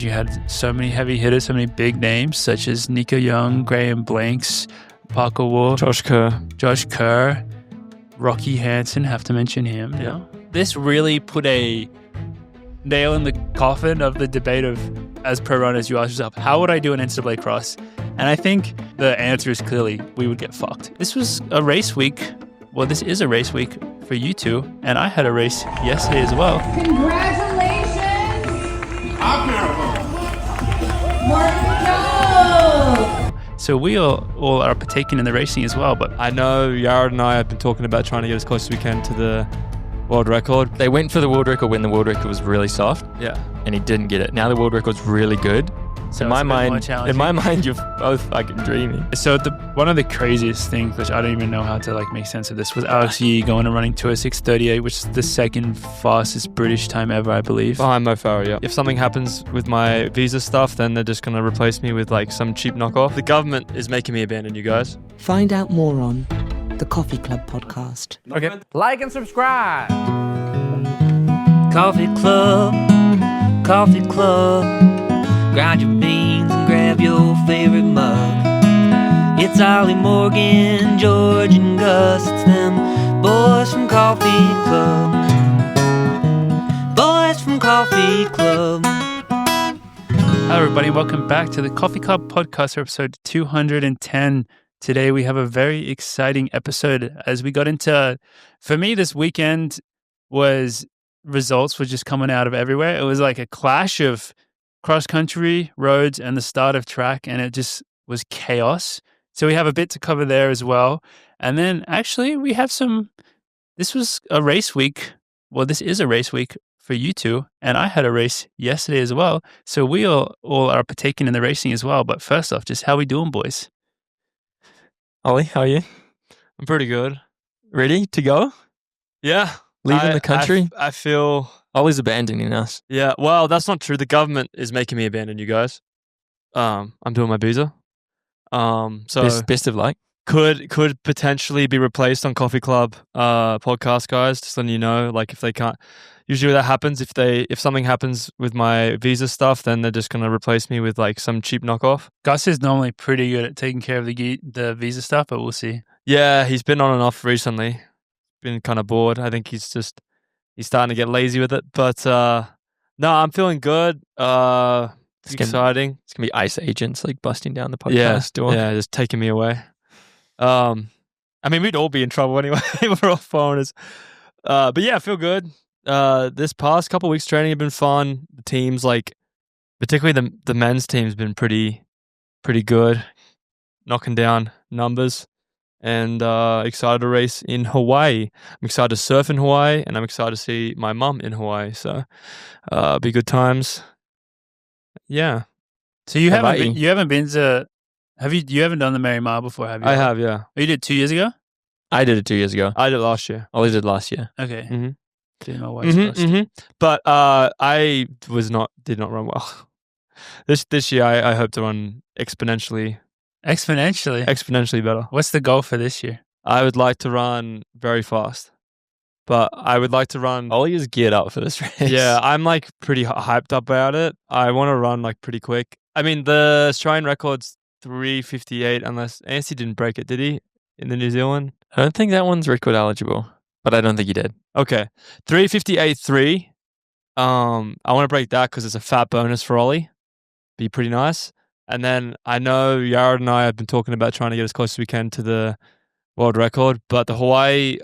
You had so many heavy hitters, so many big names such as Nico Young, Graham Blanks, Parker Ward, Josh Kerr, Rocky Hansen, have to mention him. Yeah. This really put a nail in the coffin of the debate of, as pro runners, you ask yourself, how would I do an NCAA cross? And I think the answer is clearly we would get fucked. This was a race week. Well, this is a race week for you two, and I had a race yesterday as well. Congratulations! Morgan McDonald! So we all are partaking in the racing as well, but I know Yared and I have been talking about trying to get as close as we can to the world record. They went for the world record when the world record was really soft, Yeah. and he didn't get it. Now the world record's really good. so In it's a bit more my challenging. mind, you're both fucking dreaming. So one of the craziest things, which I don't even know how to make sense of this, was Alex Yee going and running 2:06:38, which is the second fastest British time ever, I believe. Behind Mo Farah, yeah. If something happens with my visa stuff, then they're just going to replace me with some cheap knockoff. The government is making me abandon you guys. Find out more on the Coffee Club podcast. Okay. Like and subscribe. Coffee Club, Coffee Club. Grind your beans and grab your favorite mug. It's Ollie, Morgan, George, and Gus. It's them boys from Coffee Club. Boys from Coffee Club. Hello, everybody. Welcome back to the Coffee Club podcast for episode 210. Today, we have a very exciting episode as we got into, for me, this weekend results were just coming out of everywhere. It was like a clash of cross-country, roads, and the start of track, and it just was chaos. So we have a bit to cover there as well. And then actually we have this was a race week. Well, this is a race week for you two, and I had a race yesterday as well. So we all are partaking in the racing as well. But first off, just how we doing, boys? Ollie, how are you? I'm pretty good. Ready to go? Yeah. Leaving the country? I feel... Ollie's abandoning us. Yeah, well, that's not true. The government is making me abandon you guys. I'm doing my visa. So Best of luck. could potentially be replaced on Coffee Club podcast, guys. Just letting you know, if they can't. Usually that happens if something happens with my visa stuff, then they're just gonna replace me with some cheap knockoff. Gus is normally pretty good at taking care of the visa stuff, but we'll see. Yeah, he's been on and off recently. Been kind of bored. I think he's starting to get lazy with it. But no, I'm feeling good. It's exciting. It's going to be ICE agents busting down the podcast door. Yeah, just taking me away. I mean, we'd all be in trouble anyway. We're all foreigners. But yeah, I feel good. This past couple of weeks training have been fun. The teams, particularly the men's team's been pretty good, knocking down numbers. And excited to race in Hawaii. I'm excited to surf in Hawaii, and I'm excited to see my mum in Hawaii. So, be good times. Yeah. So you haven't been to, you haven't done the Merrie Mile before, have you? I have, yeah. Oh, you did 2 years ago? I did it 2 years ago. I did it last year. Ollie did last year. Okay. Mm-hmm. Did my wife's first. But I did not run well. This year, I hope to run exponentially better. What's the goal for this year? I would like to run very fast, but I would like to run. Ollie is geared up for this race. Yeah, I'm pretty hyped up about it. I want to run pretty quick. I mean, the Australian record's 3:58, unless Anstey didn't break it, did he? In the New Zealand? I don't think that one's record eligible, but I don't think he did. Okay, 3:58.3. I want to break that because it's a fat bonus for Ollie. Be pretty nice. And then I know Yared and I have been talking about trying to get as close as we can to the world record, but the Hawaii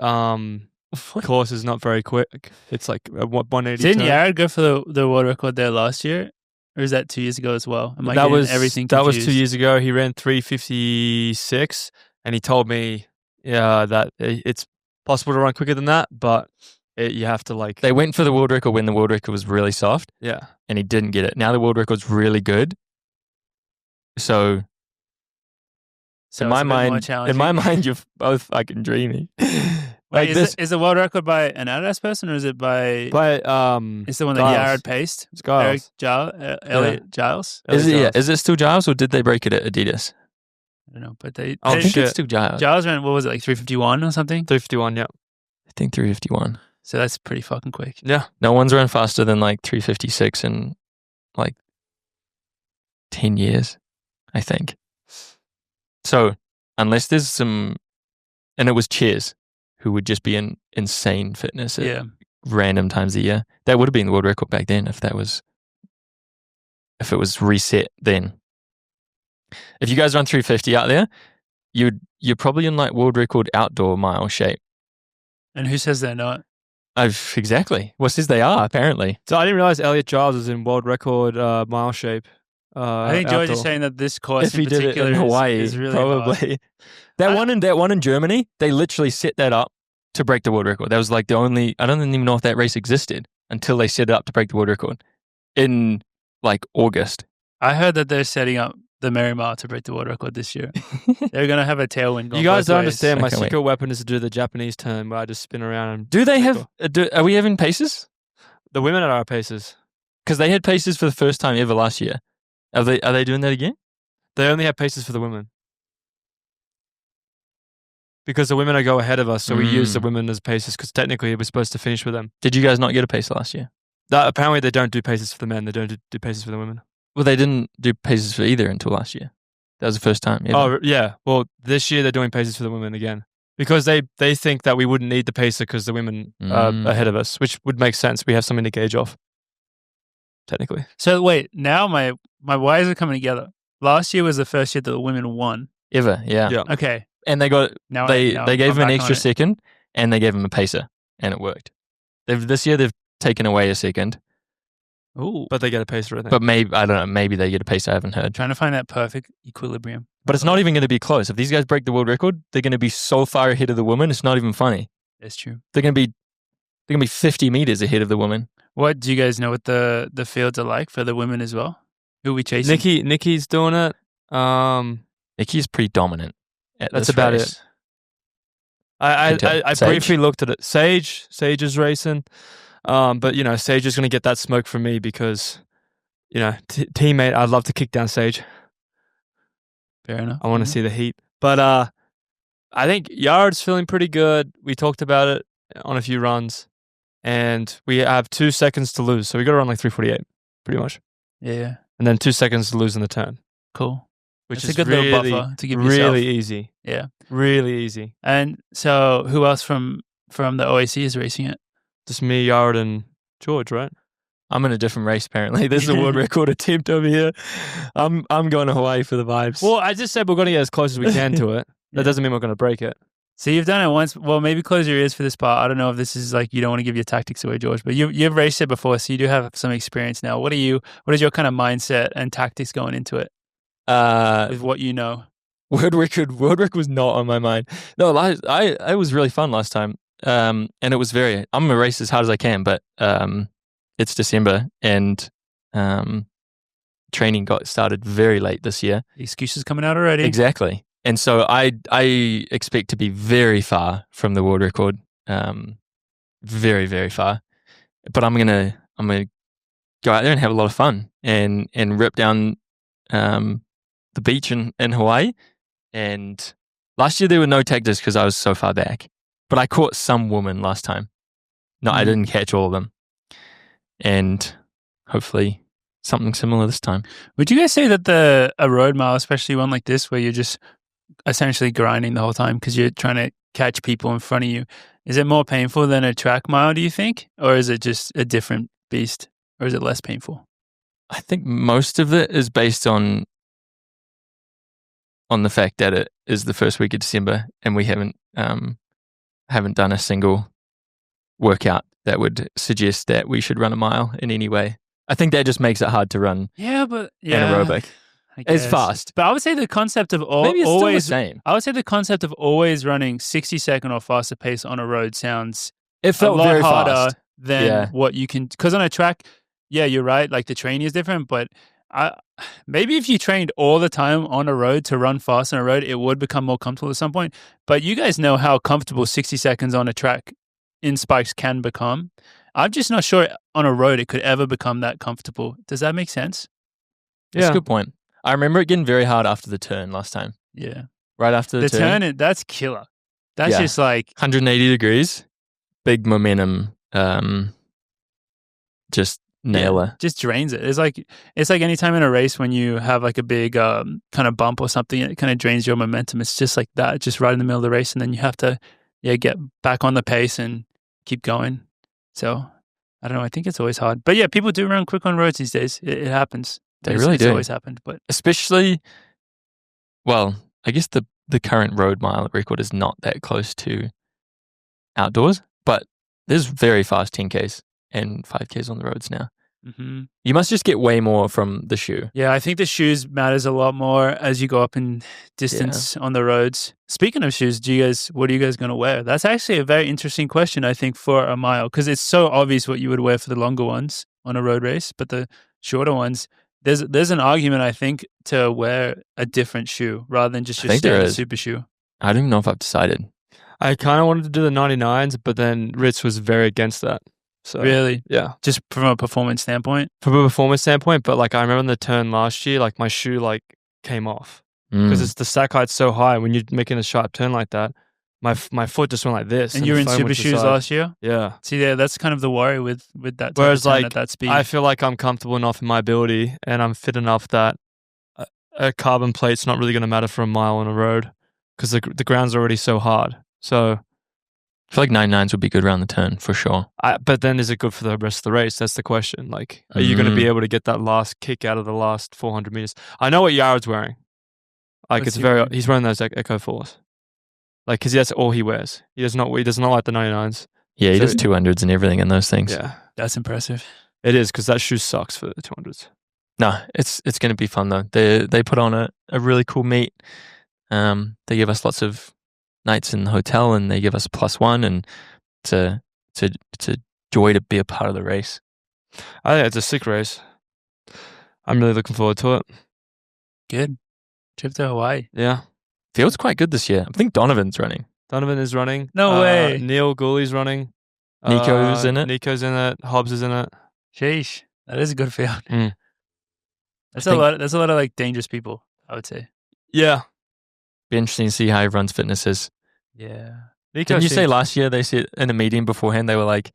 course is not very quick. It's 180. Didn't Yared go for the world record there last year? Or is that 2 years ago as well? That was everything that confused? was 2 years ago. He ran 3:56, and he told me that it's possible to run quicker than that, but you have to They went for the world record when the world record was really soft. Yeah. And he didn't get it. Now the world record's really good. So in my mind, you're both fucking dreaming. Wait, is the world record by an Adidas person, or is it by it's the one that Giles. Yared paced? It's Giles. Elliot Giles? Is it Is it still Giles, or did they break it at Adidas? I don't know, but I think it's still Giles. Giles ran, what was it, 3:51 or something? 3:51, yeah. I think 3:51. So that's pretty fucking quick. Yeah. No one's run faster than 3:56 in 10 years, I think. So unless there's some, and it was Cheers, who would just be in insane fitness at random times a year. That would have been the world record back then if it was reset then. If you guys run 350 out there, you're probably in like world record outdoor mile shape. And who says they're not? Exactly. Well, says they are, apparently. So I didn't realize Elliot Giles was in world record mile shape. I think George is saying that this course if in particular did it in Hawaii, is really probably. Hard. That one in Germany, they literally set that up to break the world record. That was like the only, I don't even know if that race existed until they set it up to break the world record in like August. I heard that they're setting up the Merrie Mile to break the world record this year. They're going to have a tailwind going. You guys don't ways. understand. My secret weapon is to do the Japanese turn where I just spin around. And do they have, are we having paces? The women are our paces. Because they had paces for the first time ever last year. Are they doing that again? They only have paces for the women. Because the women are go ahead of us, so we use the women as paces because technically we're supposed to finish with them. Did you guys not get a pace last year? Apparently they don't do paces for the men. They don't do paces for the women. Well, they didn't do paces for either until last year. That was the first time ever. Oh, yeah. Well, this year they're doing paces for the women again. Because they think that we wouldn't need the pacer because the women are ahead of us, which would make sense. We have something to gauge off, technically. So wait, now my wires are coming together. Last year was the first year that the women won. Ever, yeah. Okay. And they got they gave him an extra second and they gave him a pacer and it worked. This year they've taken away a second. Ooh. But they get a pacer, I think. But maybe, I don't know, maybe they get a pacer, I haven't heard. Trying to find that perfect equilibrium. But it's not even going to be close. If these guys break the world record, they're going to be so far ahead of the women, it's not even funny. That's true. They're going to be 50 meters ahead of the women. What, do you guys know what the fields are like for the women as well? Who are we chasing? Nikki's doing it. Nikki's pretty dominant. That's about it. I briefly looked at it. Sage is racing. But, Sage is going to get that smoke from me because, teammate, I'd love to kick down Sage. Fair enough. I want to see the heat. But I think Yard's feeling pretty good. We talked about it on a few runs. And we have 2 seconds to lose. So we got to run like 3:48, pretty much. Yeah. And then 2 seconds to lose in the turn. Cool. Which That's is a good little buffer to give yourself. Really easy. Yeah. Really easy. And so who else from the OAC is racing it? Just me, Yard, and George, right? I'm in a different race, apparently. There's a world record attempt over here. I'm going to Hawaii for the vibes. Well, I just said we're going to get as close as we can to it. That doesn't mean we're going to break it. So you've done it once. Well, maybe close your ears for this part. I don't know if this is like you don't want to give your tactics away, George, but you've raced it before, so you do have some experience now. What is your kind of mindset and tactics going into it? With what you know? World record was not on my mind. No, I was really fun last time. And it was I'm going to race as hard as I can, but it's December and training got started very late this year. The excuses coming out already. Exactly. And so I expect to be very far from the world record, very, very far. But I'm gonna go out there and have a lot of fun and rip down the beach in Hawaii. And last year there were no tactics because I was so far back. But I caught some woman last time. No, I didn't catch all of them. And hopefully something similar this time. Would you guys say that a road mile, especially one like this, where you're just essentially grinding the whole time because you're trying to catch people in front of you, is it more painful than a track mile, do you think? Or is it just a different beast? Or is it less painful? I think most of it is based on the fact that it is the first week of December and we haven't done a single workout that would suggest that we should run a mile in any way. I think that just makes it hard to run anaerobic. It's fast. But I would say the concept of maybe it's always still the same. I would say the concept of always running 60-second or faster pace on a road sounds it felt a lot very harder fast. than what you can, because on a track, you're right, like the training is different, but maybe if you trained all the time on a road to run fast on a road, it would become more comfortable at some point. But you guys know how comfortable 60 seconds on a track in spikes can become. I'm just not sure on a road it could ever become that comfortable. Does that make sense? That's a good point. I remember it getting very hard after the turn last time. Yeah. Right after the turn. The turn, that's killer. That's just like 180 degrees, big momentum, just nailer. Just drains it. It's like anytime in a race when you have like a big kind of bump or something, it kind of drains your momentum. It's just like that, just right in the middle of the race, and then you have to get back on the pace and keep going. So I don't know. I think it's always hard, but yeah, people do run quick on roads these days. It happens. They really do. It's always happened, but Especially, well, I guess the current road mile record is not that close to outdoors, but there's very fast 10Ks and 5Ks on the roads now. mm-hmm. You must just get way more from the shoe. Yeah, I think the shoes matters a lot more as you go up in distance on the roads. Speaking of shoes, what are you guys going to wear? That's actually a very interesting question, I think, for a mile, because it's so obvious what you would wear for the longer ones on a road race, but the shorter ones, there's an argument, I think, to wear a different shoe rather than just your standard super shoe. I don't even know if I've decided. I kind of wanted to do the 99s, but then Ritz was very against that. So Really? yeah, Just from a performance standpoint? from a performance standpoint. But like I remember in the turn last year, like my shoe like came off because it's the stack height's so high. When you're making a sharp turn like that, my foot just went like this. And you were in super shoes last year? Yeah. See, that's kind of the worry with that type Whereas of turn like at that speed. I feel like I'm comfortable enough in my ability and I'm fit enough that a carbon plate's not really going to matter for a mile on a road because the ground's already so hard. So I feel like 99s would be good around the turn for sure. but then is it good for the rest of the race? That's the question. Like, are you going to be able to get that last kick out of the last 400 meters? I know what Yared's wearing. Like, Let's it's see. he's wearing those Echo 4s. Like, because that's all he wears. He does not like the 99s. Yeah, he So- does 200s and everything in those things. Yeah, That's impressive. it is because that shoe sucks for the 200s. No, it's going to be fun though. They put on a really cool meet. They give us lots of nights in the hotel and they give us a +1, and it's a joy to be a part of the race. I think it's a sick race. I'm really looking forward to it. Good. Trip to Hawaii. Yeah. Feels quite good this year. I think Donovan's running. Donovan is running. No way. Neil Gooley's running. Nico's in it. Nico's in it. Hobbs is in it. Sheesh. That is a good field. Mm. That's I a think- lot. That's a lot of like dangerous people, I would say. Yeah. Be interesting to see how everyone's fitness is. Yeah. Nico Didn't you say seems- last year they said in a meeting beforehand they were like,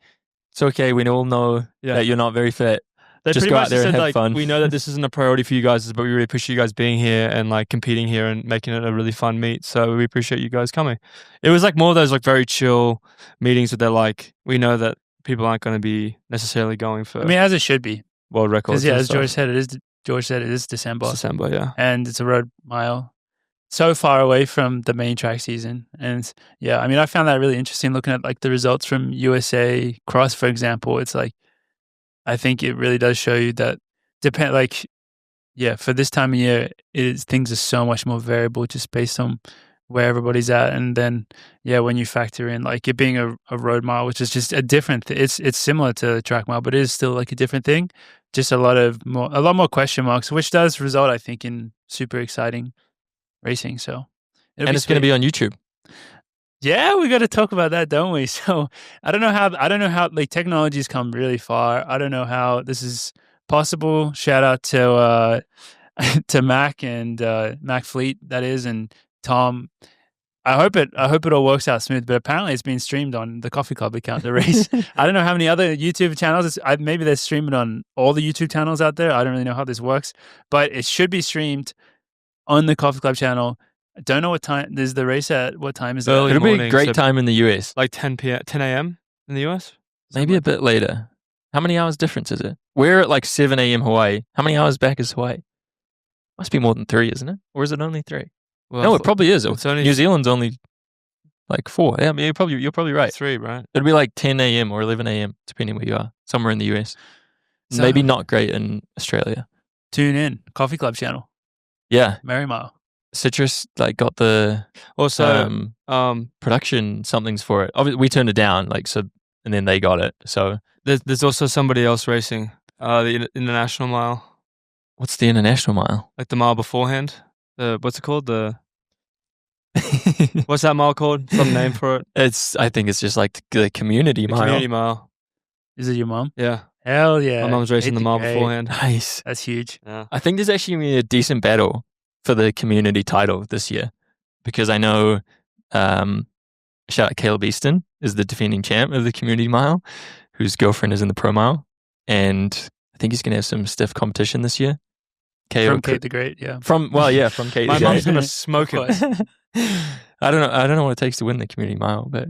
"It's okay, we all know Yeah. that you're not very fit. They Just pretty go much out there and said, have like, fun." We know that this isn't a priority for you guys, but we really appreciate you guys being here and like competing here and making it a really fun meet. So we appreciate you guys coming. It was like more of those like very chill meetings where they're like, we know that people aren't going to be necessarily going for I mean, as it should be. world records. Because yeah, and as stuff. George said, it is December, It's December, yeah. and it's a road mile, so far away from the main track season. And yeah, I mean, I found that really interesting looking at like the results from USA Cross, for example. It's like, I think it really does show you that for this time of year, things are so much more variable just based on where everybody's at. And then, when you factor in like it being a road mile, which is just a different, it's similar to a track mile, but it is still like a different thing. Just a lot more question marks, which does result, I think, in super exciting racing. So, And it's going to be on YouTube. Yeah, we got to talk about that, don't we? So I don't know how like technology's come really far. I don't know how this is possible. Shout out to to Mac and Mac Fleet, that is, and Tom. I hope it all works out smooth. But apparently, it's being streamed on the Coffee Club account. The race. I don't know how many other YouTube channels. Maybe they're streaming on all the YouTube channels out there. I don't really know how this works, but it should be streamed on the Coffee Club channel. I don't know what time. There's the race at what time is Early it? It'll be a morning, great so- time in the US. Like 10 a.m. in the US? Maybe a bit later. How many hours difference is it? We're at like 7 a.m. Hawaii. How many hours back is Hawaii? Must be more than 3, isn't it? Or is it only 3? Well, No, it probably is. it's only New Zealand's only like 4. Yeah, I mean, you're probably right. 3, right? It'll be like 10 a.m. or 11 a.m. depending where you are. Somewhere in the US. So- Maybe not great in Australia. Tune in Coffee Club channel, Yeah, Merrie Mile. Citrus like got the Also, production somethings for it. Obviously, we turned it down, like so, and then they got it. So there's also somebody else racing the international mile, what's the international mile? like the mile beforehand. What's it called? What's that mile called? Some name for it? I think it's just like the community The mile. community mile. Is it your mom? Yeah. Hell yeah! My mum's racing the mile 80K. beforehand. Nice. That's huge. Yeah. I think there's actually gonna be a decent battle for the community title this year because I know, shout out Caleb Easton is the defending champ of the community mile, whose girlfriend is in the pro mile, and think he's going to have some stiff competition this year. From Kate the Great, yeah. From Kate. My the mom's Great. gonna smoke it. I don't know what it takes to win the community mile, but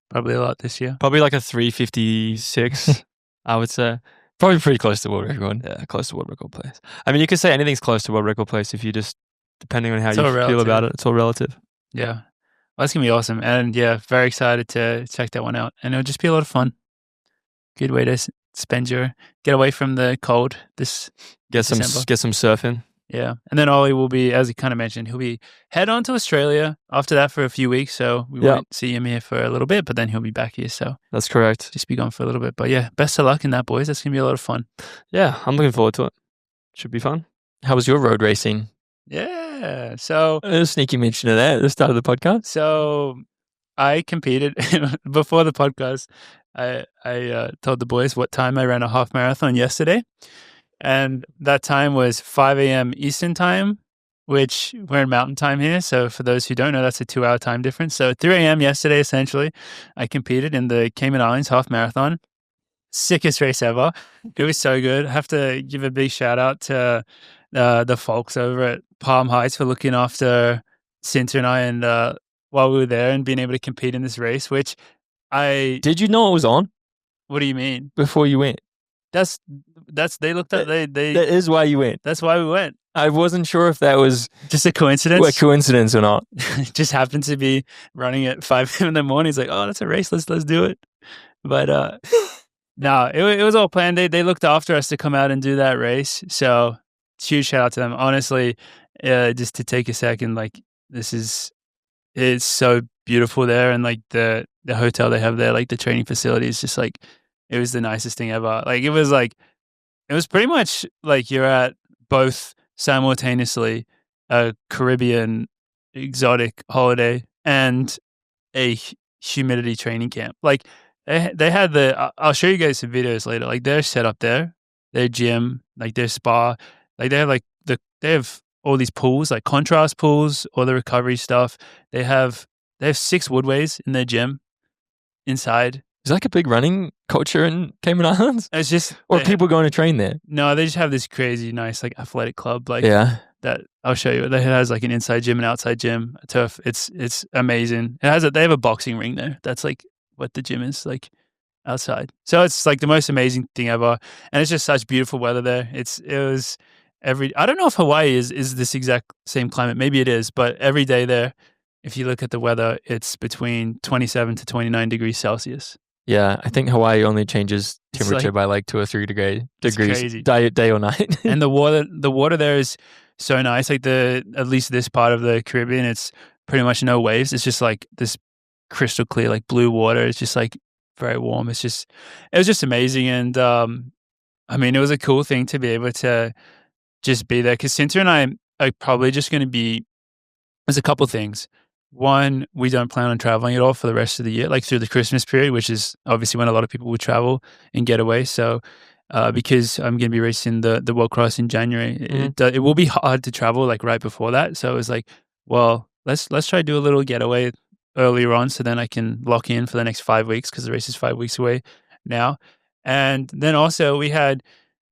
Probably a lot this year. Probably like a 3:56, I would say. probably pretty close to world record. Yeah, close to world record place. I mean, you could say anything's close to world record place if you just, depending on how It's you all feel relative. about it. It's all relative. Yeah. Well, that's going to be awesome. And yeah, very excited to check that one out. And it'll just be a lot of fun. Good way to get away from the cold this December. Get some surfing. Yeah. And then Ollie will be, as he kind of mentioned, he'll be head on to Australia after that for a few weeks. So we won't see him here for a little bit, but then he'll be back here. So That's correct. just be gone for a little bit. But yeah, best of luck in that, boys. That's going to be a lot of fun. Yeah, I'm looking forward to it. Should be fun. How was your road racing? Yeah. So A sneaky mention of that at the start of the podcast. So I competed before the podcast. I told the boys what time I ran a half marathon yesterday. And that time was 5 a.m. Eastern time, which we're in mountain time here. So for those who don't know, that's a 2-hour time difference. So 3 a.m. yesterday, essentially, I competed in the Cayman Islands half marathon. Sickest race ever. It was so good. I have to give a big shout out to the folks over at Palm Heights for looking after Cinta and I, and while we were there and being able to compete in this race, which Did you know it was on what do you mean? before you went? That's they looked at That is why you went. that's why we went. I wasn't sure if that was Just a coincidence. a coincidence or not. Just happened to be running at 5 a.m. in the morning. He's like, oh, that's a race. Let's do it. But no, it was all planned. They looked after us to come out and do that race. So huge shout out to them. Honestly, just to take a second, like it's so beautiful there, and like the hotel they have there, like the training facility is just like, it was the nicest thing ever. Like it was pretty much like you're at both simultaneously a Caribbean exotic holiday and a humidity training camp. Like they had I'll show you guys some videos later. Like their setup there, their gym, like their spa, like they have they have all these pools, like contrast pools, all the recovery stuff. They have 6 woodways in their gym inside. Is like a big running culture in Cayman Islands? It's just Or people going to train there? No, they just have this crazy nice like athletic club. Like Yeah. that I'll show you. It has like an inside gym and outside gym, a turf. It's amazing. They have a boxing ring there. That's like what the gym is like outside. So it's like the most amazing thing ever. And it's just such beautiful weather there. I don't know if Hawaii is this exact same climate. Maybe it is, but every day there, if you look at the weather, it's between 27 to 29 degrees Celsius. Yeah, I think Hawaii only changes It's temperature like- by like 2 or 3 degrees crazy. day or night. And the water there is so nice. Like at least this part of the Caribbean, it's pretty much no waves. It's just like this crystal clear, like blue water. It's just like very warm. It was just amazing. And I mean, it was a cool thing to be able to just be there, because Cinta and I are probably just going to be. There's a couple things. One, we don't plan on traveling at all for the rest of the year, like through the Christmas period, which is obviously when a lot of people would travel and get away. So, because I'm going to be racing the World Cross in January, it will be hard to travel like right before that. So it was like, well, let's try to do a little getaway earlier on, so then I can lock in for the next 5 weeks, because the race is 5 weeks away now. And then also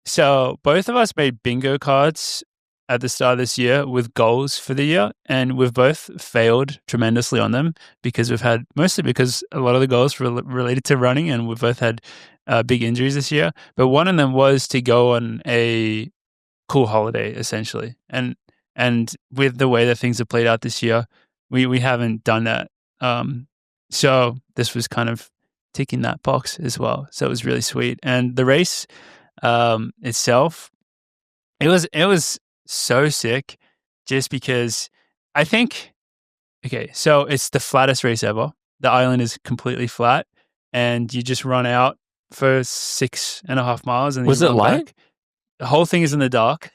so both of us made bingo cards at the start of this year with goals for the year, and we've both failed tremendously on them, because mostly because a lot of the goals were related to running, and we've both had big injuries this year. But one of them was to go on a cool holiday, essentially. And with the way that things have played out this year, we haven't done that. So this was kind of ticking that box as well. So it was really sweet. And the race itself, it was so sick, just because I think, okay, so it's the flattest race ever. The island is completely flat, and you just run out for 6.5 miles. And Was you it run light? back. The whole thing is in the dark,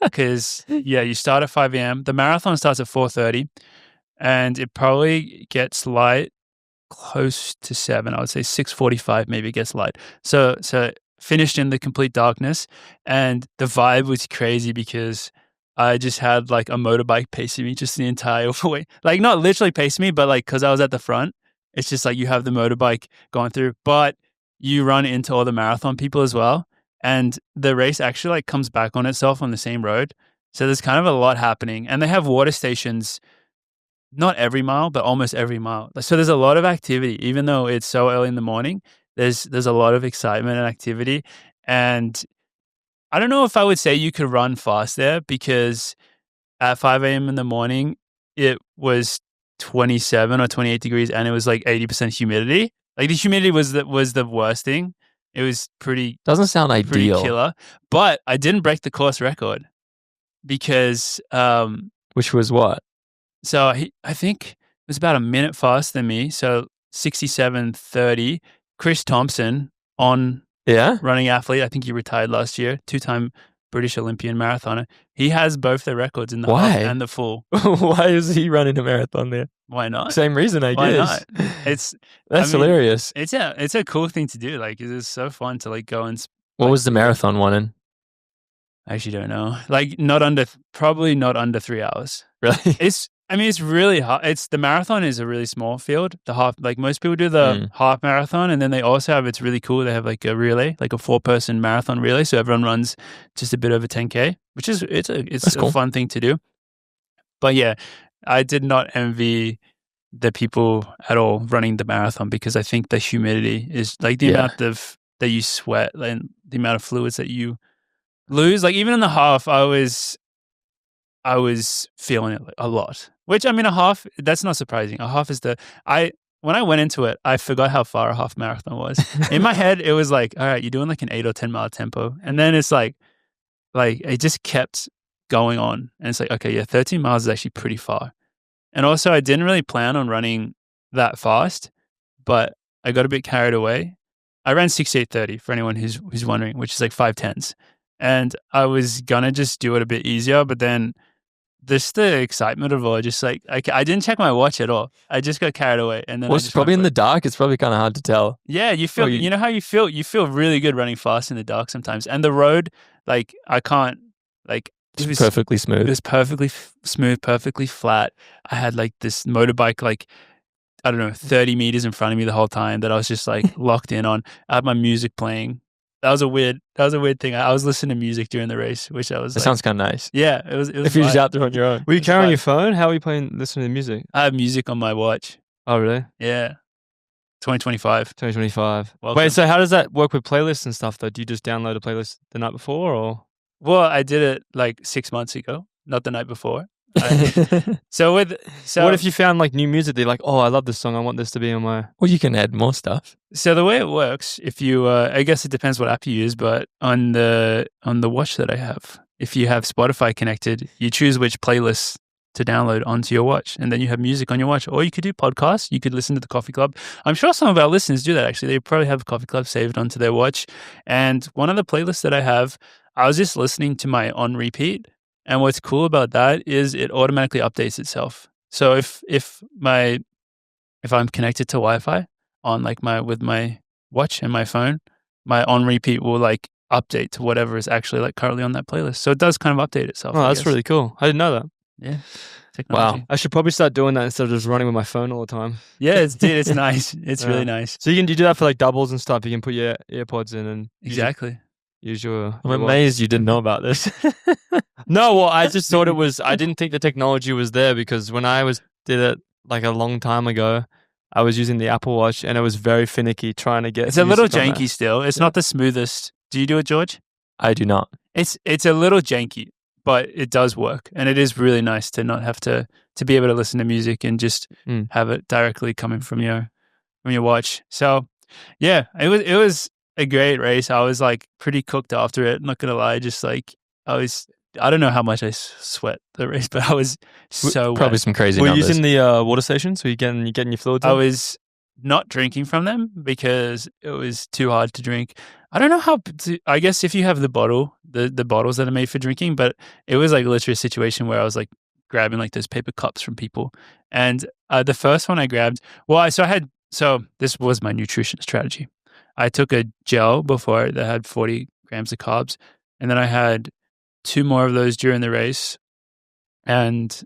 because you start at 5 a.m. The marathon starts at 4:30, and it probably gets light close to 7. I would say 6:45 maybe it gets light. So finished in the complete darkness, and the vibe was crazy, because I just had like a motorbike pacing me just the entire way. Like not literally pacing me, but like, because I was at the front, it's just like you have the motorbike going through, but you run into all the marathon people as well. and the race actually like comes back on itself on the same road. So there's kind of a lot happening, and they have water stations, not every mile, but almost every mile. So there's a lot of activity, even though it's so early in the morning. There's a lot of excitement and activity, and I don't know if I would say you could run fast there, because at 5 a.m. in the morning, it was 27 or 28 degrees, and it was like 80% humidity. Like the humidity was the worst thing. It was Doesn't sound pretty ideal. killer. But I didn't break the course record because Which was what? so I think it was about a minute faster than me. So 67:30. Chris Thompson, Yeah. running athlete. I think he retired last year. 2-time British Olympian marathoner. He has both the records in the Why? half and the full. Why is he running a marathon there? Why not? Same reason, I Why guess. not? It's That's I mean, hilarious. It's a cool thing to do. Like it's so fun to like go and. What was the marathon one in? I actually don't know. Like probably not under 3 hours. Really? It's really hard. The marathon is a really small field. The half, like most people do the half marathon, and then they also have, it's really cool. They have like a relay, like a 4-person marathon relay. So everyone runs just a bit over 10K, which is, it's That's a cool. fun thing to do. But yeah, I did not envy the people at all running the marathon, because I think the humidity is like the amount of that you sweat and the amount of fluids that you lose. Like even in the half, I was feeling it a lot, which I mean, a half, that's not surprising. A half is when I went into it, I forgot how far a half marathon was. In my head, it was like, all right, you're doing like an 8 or 10 mile tempo. And then it's like it just kept going on. And it's like, okay, yeah, 13 miles is actually pretty far. And also I didn't really plan on running that fast, but I got a bit carried away. I ran 68:30 for anyone who's wondering, which is like 5:10s. And I was gonna just do it a bit easier, but then just the excitement of it all, just like I didn't check my watch at all. I just got carried away, and then Well, it's probably in the dark. It's probably kind of hard to tell. Yeah, you feel. You know how you feel. You feel really good running fast in the dark sometimes, and the road, like I can't, like it was perfectly smooth. It was perfectly smooth, perfectly flat. I had like this motorbike, like I don't know, 30 meters in front of me the whole time that I was just like locked in on. I had my music playing. That was a weird thing. I was listening to music during the race, which I was. That sounds kind of nice. Yeah, it was. If you're just out there on your own. Were you carrying your phone? How are you listening to music? I have music on my watch. Oh, really? Yeah. 2025. 2025. Welcome. Wait, so how does that work with playlists and stuff, though? Do you just download a playlist the night before, or? Well, I did it like 6 months ago, not the night before. So what if you found like new music that you're like, oh, I love this song, I want this to be on my... Well, you can add more stuff. So the way it works, if you, I guess it depends what app you use, but on the watch that I have, if you have Spotify connected, you choose which playlists to download onto your watch, and then you have music on your watch. Or you could do podcasts. You could listen to the Coffee Club. I'm sure some of our listeners do that, actually. They probably have Coffee Club saved onto their watch. And one of the playlists that I have, I was just listening to my on repeat. And what's cool about that is it automatically updates itself. So if I'm connected to Wi-Fi on like with my watch and my phone, my on repeat will like update to whatever is actually like currently on that playlist. So it does kind of update itself. Oh, that's really cool. I didn't know that. Yeah. Technology. Wow. I should probably start doing that instead of just running with my phone all the time. Yeah, it's nice. It's really nice. So you do that for like doubles and stuff. You can put your AirPods in and Exactly. use your... I'm amazed you didn't know about this. No, well, I just thought I didn't think the technology was there, because when I did it like a long time ago, I was using the Apple Watch and it was very finicky trying to get... It's a little music on there. janky still. It's not the smoothest. Do you do it, George? I do not. It's a little janky, but it does work. And it is really nice to not have to be able to listen to music and just have it directly coming from your watch. So yeah, it was a great race. I was like pretty cooked after it. Not gonna lie, just like I don't know how much I sweat the race, but I was so Probably wet. some crazy Were you numbers. using the water stations? Were you getting your fluids I in? was not drinking from them because it was too hard to drink. I don't know how. I guess if you have the bottle, the bottles that are made for drinking, but it was like literally a situation where I was like grabbing like those paper cups from people. And the first one I grabbed, so this was my nutrition strategy. I took a gel before that had 40 grams of carbs, and then I had 2 more of those during the race. And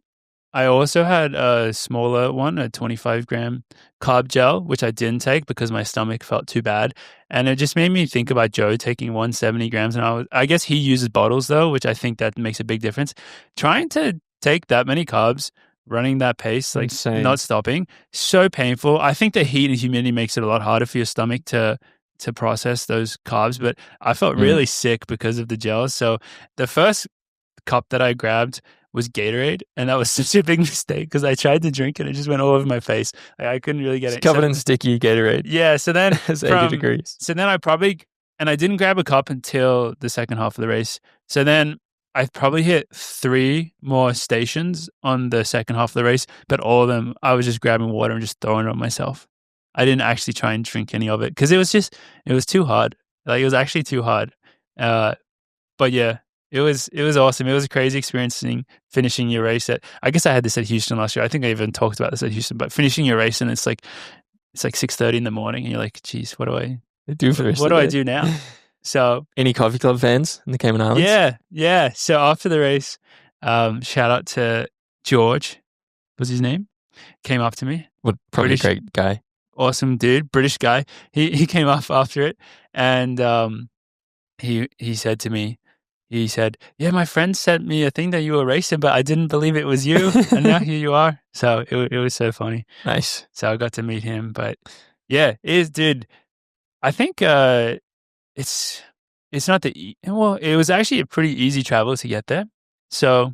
I also had a smaller one, a 25-gram carb gel, which I didn't take because my stomach felt too bad. And it just made me think about Joe taking 170 grams. And I guess he uses bottles though, which I think that makes a big difference. Trying to take that many carbs, running that pace, like Insane. not stopping, so painful. I think the heat and humidity makes it a lot harder for your stomach to process those carbs. But I felt really sick because of the gels. So the first cup that I grabbed was Gatorade, and that was such a big mistake because I tried to drink it, it just went all over my face. Like, I couldn't really get it. Covered in sticky Gatorade. Yeah, so then It's 80 degrees. So then I didn't grab a cup until the second half of the race. So then I probably hit 3 more stations on the second half of the race, but all of them I was just grabbing water and just throwing it on myself. I didn't actually try and drink any of it because it was too hard. Like, it was actually too hard. But yeah. It was awesome. It was a crazy experience finishing your race I guess I had this at Houston last year. I think I even talked about this at Houston, but finishing your race and it's like 6:30 in the morning and you're like, geez, what do I do for the rest what of do the I day? do now? So Any coffee club fans in the Cayman Islands? yeah. So after the race, shout out to George, was his name? Came up to me. Well, probably British- a great guy. Awesome dude, British guy. He came up after it and he said to me, he said, yeah, my friend sent me a thing that you were racing, but I didn't believe it was you. And now here you are. So it was so funny. Nice. So I got to meet him. But yeah, dude, I think it's not well, it was actually a pretty easy travel to get there. So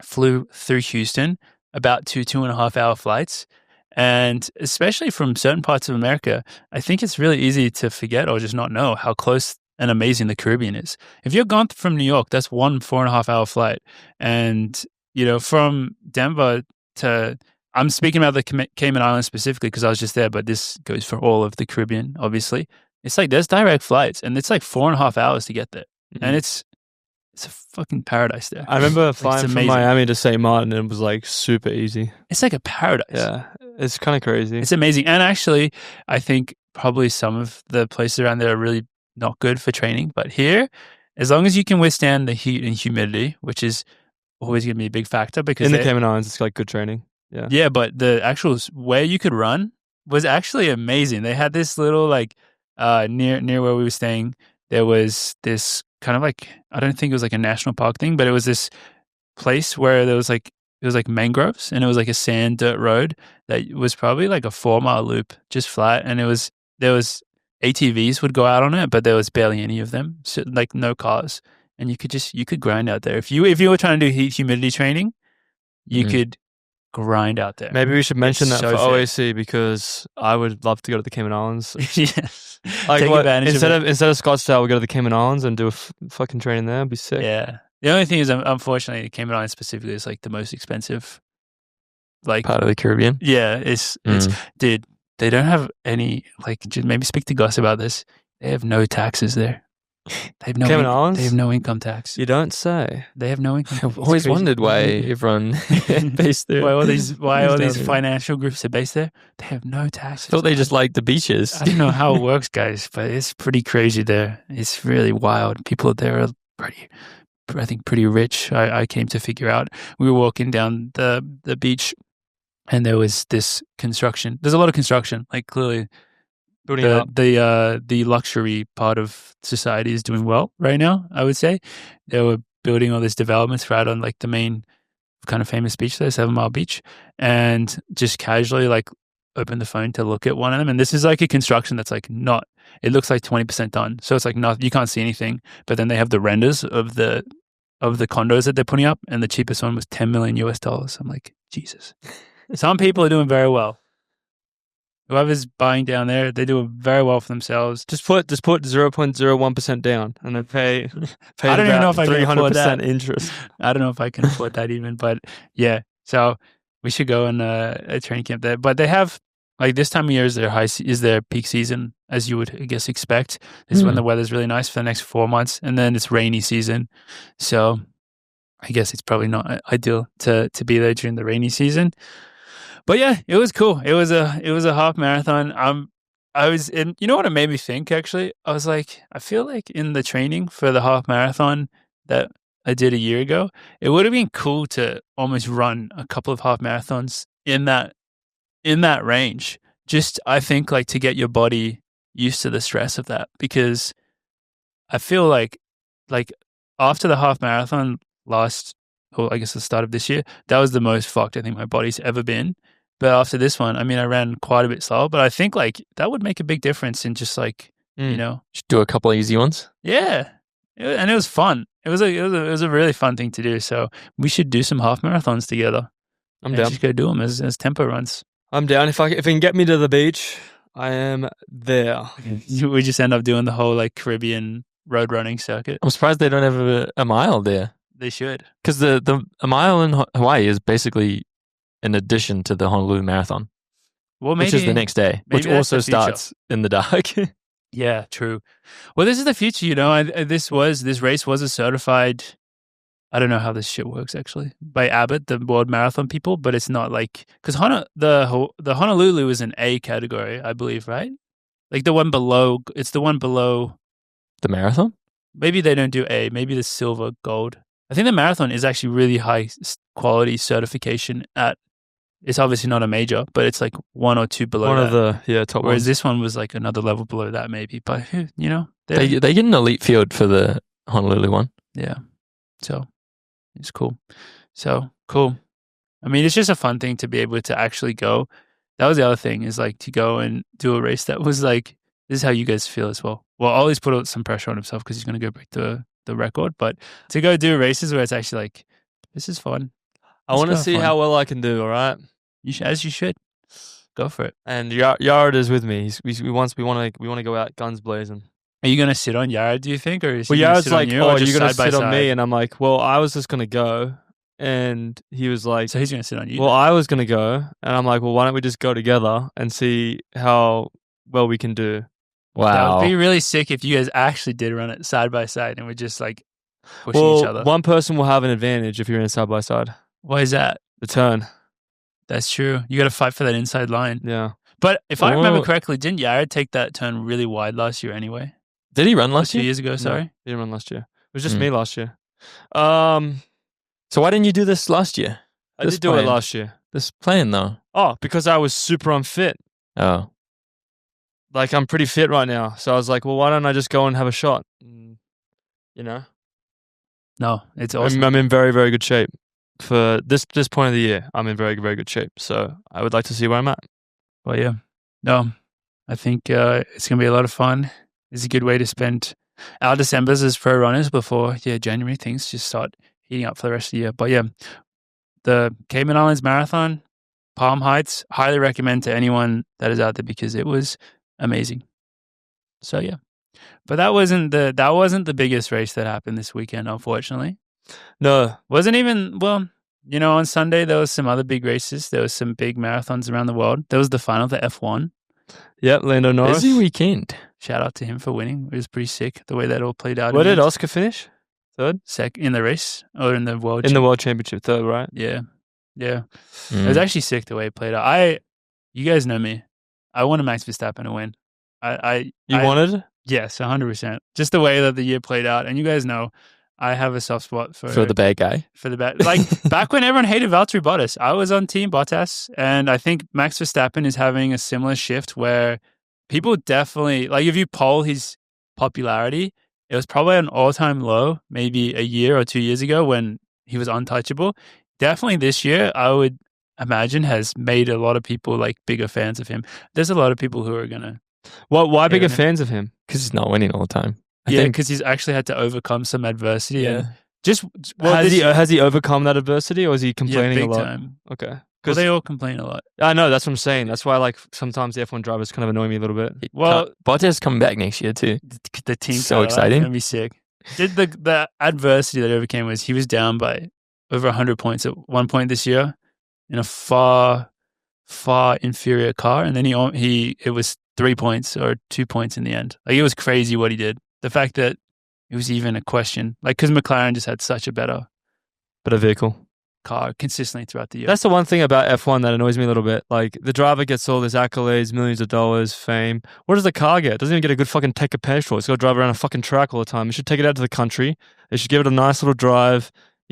flew through Houston, about 2.5 hour flights. And especially from certain parts of America, I think it's really easy to forget or just not know how close and amazing the Caribbean is. If you're gone from New York, that's 4.5 hour flight. And, from Denver to, I'm speaking about the Cayman Islands specifically because I was just there, but this goes for all of the Caribbean, obviously. It's like there's direct flights and it's like 4.5 hours to get there. And it's a fucking paradise there. I remember flying from amazing. Miami to St. Martin and it was like super easy. It's like a paradise. Yeah, it's kind of crazy. It's amazing. And actually, I think probably some of the places around there are really not good for training. But here, as long as you can withstand the heat and humidity, which is always going to be a big factor because in the Cayman Islands, it's like good training. Yeah. Yeah, but the actual where you could run was actually amazing. They had this little near where we were staying, there was this kind of like, I don't think it was like a national park thing, but it was this place where there was like, it was like mangroves and it was like a sand dirt road that was probably like a 4-mile loop, just flat. And there was ATVs would go out on it, but there was barely any of them. So like no cars. And you could grind out there. If you were trying to do heat humidity training, you could grind out there. Maybe we should mention It's that so for fit. OAC because I would love to go to the Cayman Islands. Yes. Like Take advantage instead of it. of Scottsdale, we go to the Cayman Islands and do a fucking training there. It'd be sick. Yeah. The only thing is, unfortunately, Cayman Islands specifically is like the most expensive. Like, Part of the Caribbean. yeah, it's dude. They don't have any just maybe speak to Gus about this. They have no taxes there. They have no Cayman Islands? They have no income tax. You don't say. They have no income. I've always wondered why everyone based there. why all these down there. financial groups are based there. They have no taxes. Thought they just liked the beaches. I don't know how it works, guys, but it's pretty crazy there. It's really wild. People there are pretty rich. I came to figure out. We were walking down the beach, and there was this construction. There's a lot of construction. Like clearly, Building up. the luxury part of society is doing well right now. I would say they were building all these developments right on like the main kind of famous beach there, 7 Mile Beach, and just casually like open the phone to look at one of them. And this is like a construction that's like not. It looks like 20% done, so it's like not. You can't see anything. But then they have the renders of the condos that they're putting up, and the cheapest one was $10 million US. I'm like, Jesus. Some people are doing very well. Whoever's buying down there, they do very well for themselves. Just put 0.01% down and then pay I don't even know if I can afford that. 300% interest. I don't know if I can afford that even, but yeah. So we should go on a training camp there. But they have like this time of year is their peak season, as you would I guess expect. This is when the weather's really nice for the next 4 months, and then it's rainy season. So I guess it's probably not ideal to be there during the rainy season. But yeah, it was cool. It was a half marathon. I was in, you know what it made me think actually? I was like, I feel like in the training for the half marathon that I did a year ago, it would have been cool to almost run a couple of half marathons in that range. Just, I think, like, to get your body used to the stress of that, because I feel like after the half marathon I guess the start of this year, that was the most fucked I think my body's ever been. But after this one, I mean, I ran quite a bit slower, but I think like that would make a big difference in just like, you know, Just do a couple of easy ones. yeah. And it was fun. It was a really fun thing to do. So we should do some half marathons together. I'm down. Just go do them as tempo runs. I'm down. If it can get me to the beach, I am there. We just end up doing the whole like Caribbean road running circuit. I'm surprised they don't have a mile there. They should. Because a mile in Hawaii is basically an addition to the Honolulu Marathon, Well, maybe which is the next day, which that's also the future. starts in the dark. Yeah, true. Well, this is the future, you know. This race was a certified. I don't know how this shit works actually by Abbott, the World Marathon people, but it's not like because the Honolulu is an A category, I believe, right? Like the one below. It's the one below. The marathon? Maybe they don't do A. Maybe the silver, gold. I think the marathon is actually really high quality certification at. It's obviously not a major, but it's like one or two below One that. of the top Whereas ones. this one was like another level below that, maybe. But you know, They get an elite field for the Honolulu one. yeah. So it's cool. So cool. I mean, it's just a fun thing to be able to actually go. That was the other thing is like to go and do a race that was like, this is how you guys feel as well. Well, Ollie's put some pressure on himself because he's going to go break the record. But to go do races where it's actually like, this is fun. I want to see how well I can do, all right? As you should. Go for it. And Yard is with me. We want to go out guns blazing. Are you going to sit on Yara, do you think? Or is Well, he gonna Yard's sit on like, you, or oh, just you're going to side by sit on me. side? And I'm like, well, I was just going to go. And he was like, So he's going to sit on you. well, I was going to go. And I'm like, well, why don't we just go together and see how well we can do? That Wow. would be really sick if you guys actually did run it side by side and we're just like pushing Well, each other. one person will have an advantage if you're in side by side. Why is that? The turn. That's true. You got to fight for that inside line. Yeah. But if I remember Well- correctly, didn't Yara take that turn really wide last year anyway? Did he run Or last 2 year? years ago, No, sorry. he didn't run last year. It was just Mm. me last year. So why didn't you do this last year? I This did do it plan. last year. This plan though. Oh, because I was super unfit. Oh. Like, I'm pretty fit right now. So I was like, well, why don't I just go and have a shot? You know? No, it's awesome. I'm in very, very good shape. For this point of the year, I'm in very, very good shape. So I would like to see where I'm at. Well, yeah. No, I think it's going to be a lot of fun. It's a good way to spend our Decembers as pro runners before, January things just start heating up for the rest of the year. But yeah, the Cayman Islands Marathon, Palm Heights, highly recommend to anyone that is out there because it was amazing. So yeah. But that wasn't the biggest race that happened this weekend, unfortunately. No. Wasn't even, well, you know, on Sunday there was some other big races. There was some big marathons around the world. There was the final of the F1. Yep, Lando Norris. Busy weekend. Shout out to him for winning. It was pretty sick the way that all played out. Where in did the end. Oscar finish? Third? In the race or in the world? In the World Championship, third, right? Yeah. It Mm. was actually sick the way it played out. You guys know me. I wanted Max Verstappen to win. You wanted? Yes, 100%. Just the way that the year played out. And you guys know I have a soft spot For the bad guy. for the bad. Like back when everyone hated Valtteri Bottas, I was on Team Bottas, and I think Max Verstappen is having a similar shift where people definitely like if you poll his popularity, it was probably an all-time low, maybe a year or 2 years ago when he was untouchable. Definitely this year, I would imagine has made a lot of people like bigger fans of him. There's a lot of people who are gonna Why bigger Yeah. fans of him? Because he's not winning all the time. I yeah, think because he's actually had to overcome some adversity. Yeah. And just well, Has he overcome that adversity, or is he complaining big a lot? time. Okay. Well, Because they all complain a lot. I know that's what I'm saying. That's why like sometimes the F1 drivers kind of annoy me a little bit. Well, Bottas coming back next year too. the team So cut out. exciting. Gonna be sick. Did the adversity that overcame was he was down by over 100 points at one point this year in a far inferior car, and then it was 3 points or 2 points in the end. Like it was crazy what he did. The fact that it was even a question, like because McLaren just had such a better vehicle. car consistently throughout the year. That's the one thing about F1 that annoys me a little bit. Like the driver gets all this accolades, millions of dollars, fame. What does the car get? It doesn't even get a good fucking tank of petrol. It's got to drive around a fucking track all the time. It should take it out to the country. They should give it a nice little drive,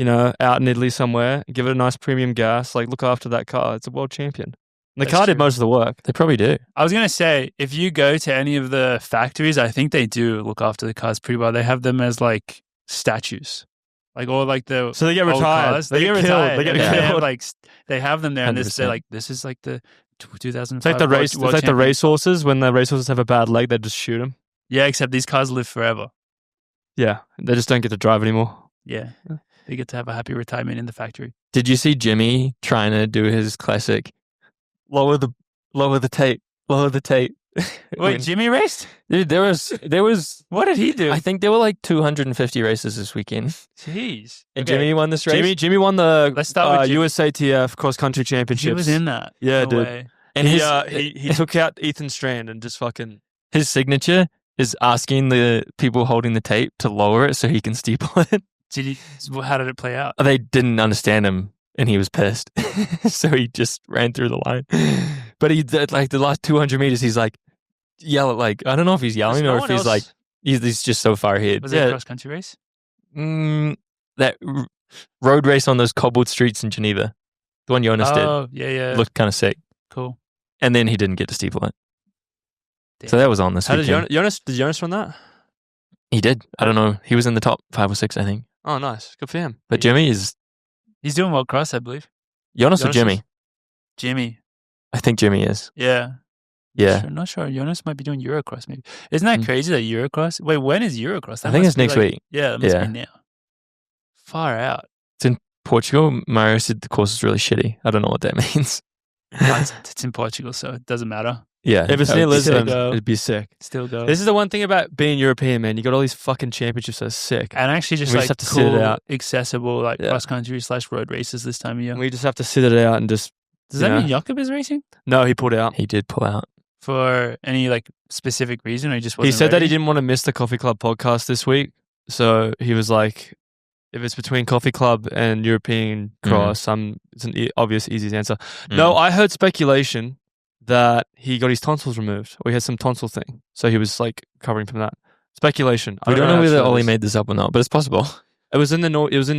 out in Italy somewhere. Give it a nice premium gas. Like, look after that car. It's a world champion. And the car did most of the work. They probably do. I was going to say, if you go to any of the factories, I think they do look after the cars pretty well. They have them as like statues. Like, or like the So they get old retired. cars. They get retired. killed. They get They have, killed. like, they have them there, and they're 100%. like, this is like the 2005 It's like the race. world It's like the champion. racehorses. When the racehorses have a bad leg, they just shoot them. Yeah, except these cars live forever. Yeah, they just don't get to drive anymore. Yeah. They get to have a happy retirement in the factory. Did you see Jimmy trying to do his classic lower the tape? Wait, When- Jimmy raced? Dude, there was What did he do? I think there were like 250 races this weekend. Jeez. And Okay. Jimmy won this race. Jimmy won the Let's start with Jimmy. USATF cross country championships. He was in that. Yeah, No dude. way. and He took out Ethan Strand and just fucking. his signature is asking the people holding the tape to lower it so he can steeple it. How did it play out? They didn't understand him and he was pissed. So he just ran through the line. But he did, like the last 200 meters, he's like, I don't know if he's yelling or if he's like, he's just so far ahead. Was it a cross-country race? That road race on those cobbled streets in Geneva, the one Jonas Oh, yeah. looked kind of sick. Cool. And then he didn't get to steeple it. Damn. So that was on this How did weekend. Jonas run that? He did. I don't know. He was in the top 5 or 6, I think. Oh, nice. Good for him. But Jimmy is He's doing World Cross, I believe. Jonas or Jonas Jimmy? is- Jimmy. I think Jimmy is. Yeah. Yeah. Not sure. Jonas might be doing Eurocross, maybe. Isn't that crazy that Eurocross? Wait, when is Eurocross? That I think must it's be next week. Yeah, it must Yeah. be now. Far out. It's in Portugal. Mario said the course is really shitty. I don't know what that means. It's in Portugal, so it doesn't matter. Yeah. If it's that near would be Lisbon, sick. go. it'd be sick. Still go. This is the one thing about being European, man. You got all these fucking championships that are sick. and actually just we like just have to sit it cool, out. accessible, like Yeah. cross-country / road races this time of year. And we just have to sit it out and just. Does that you mean know. Jakob is racing? No, he pulled out. He did pull out. For any like specific reason, or he just wasn't He said that he ready? didn't want to miss the Coffee Club podcast this week. So he was like, if it's between Coffee Club and European Cross, it's an obvious, easy answer. No, I heard speculation that he got his tonsils removed or he had some tonsil thing. So he was like covering from that. Speculation. We don't know how whether true it Ollie is. made this up or not, but it's possible. It was in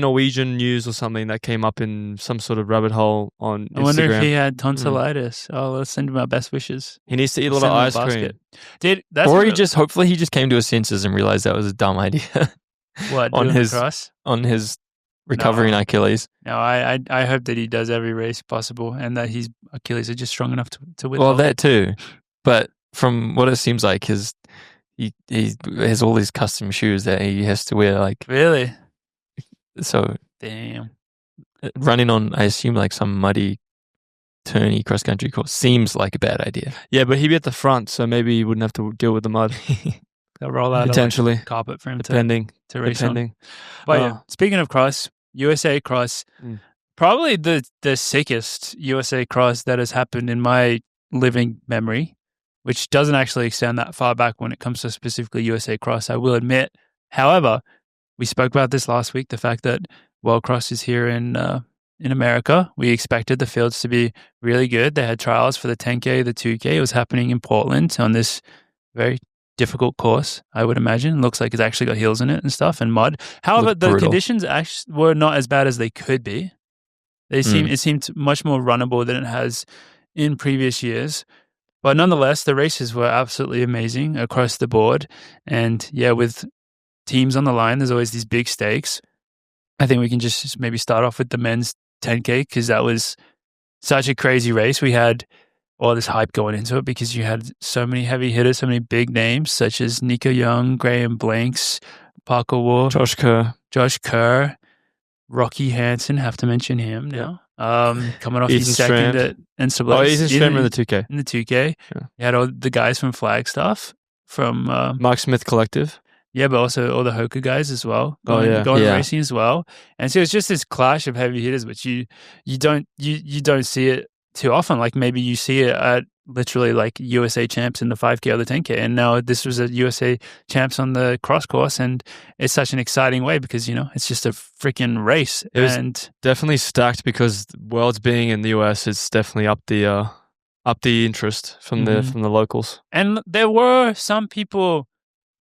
Norwegian news or something that came up in some sort of rabbit hole on I wonder Instagram. if he had tonsillitis. Oh, let's send him our best wishes. He needs to eat a lot Send of him a ice basket. cream. Dude, that's Or a he real- hopefully he just came to his senses and realized that was a dumb idea what on doing his- the cross. on his recovering Achilles. No, I hope that he does every race possible and that his Achilles are just strong enough to win. Well, that too. But from what it seems like, he has all these custom shoes that he has to wear. Like, Really? so Damn. running on, I assume, like some muddy, turny cross country course seems like a bad idea. Yeah, but he'd be at the front, so maybe he wouldn't have to deal with the mud. They'll roll out Potentially. a like, carpet for him Depending. to race on. Depending. But yeah, speaking of cross, USA cross, Mm. probably the sickest USA cross that has happened in my living memory, which doesn't actually extend that far back when it comes to specifically USA cross, I will admit. However, we spoke about this last week, the fact that World Cross is here in America. We expected the fields to be really good. They had trials for the 10K, the 2K. It was happening in Portland on this very difficult course, I would imagine. Looks like it's actually got hills in it and stuff and mud. However, Looked the brutal. conditions actually were not as bad as they could be. It seemed much more runnable than it has in previous years. But nonetheless, the races were absolutely amazing across the board. And yeah, with teams on the line, there's always these big stakes. I think we can just maybe start off with the men's 10K because that was such a crazy race. We had all this hype going into it because you had so many heavy hitters, so many big names such as Nico Young, Graham Blanks, Parker Wolf, Josh Kerr. Rocky Hansen, have to mention him now. Coming off Ethan his second Strand. at NCAA. Oh, Ethan Strand in the 2K. In the 2K. Yeah. You had all the guys from Flagstaff, from Mark Smith Collective. yeah, but also all the Hoka guys as well. Oh, Going, yeah. going Yeah. racing as well. And so it's just this clash of heavy hitters, which you don't see it too often. Like maybe you see it at literally like USA champs in the 5K or the 10K. And now this was a USA champs on the cross course. And it's such an exciting way because, you know, it's just a freaking race. It was- and Definitely stacked because Worlds being in the US, it's definitely up the interest from Mhm. the locals. And there were some people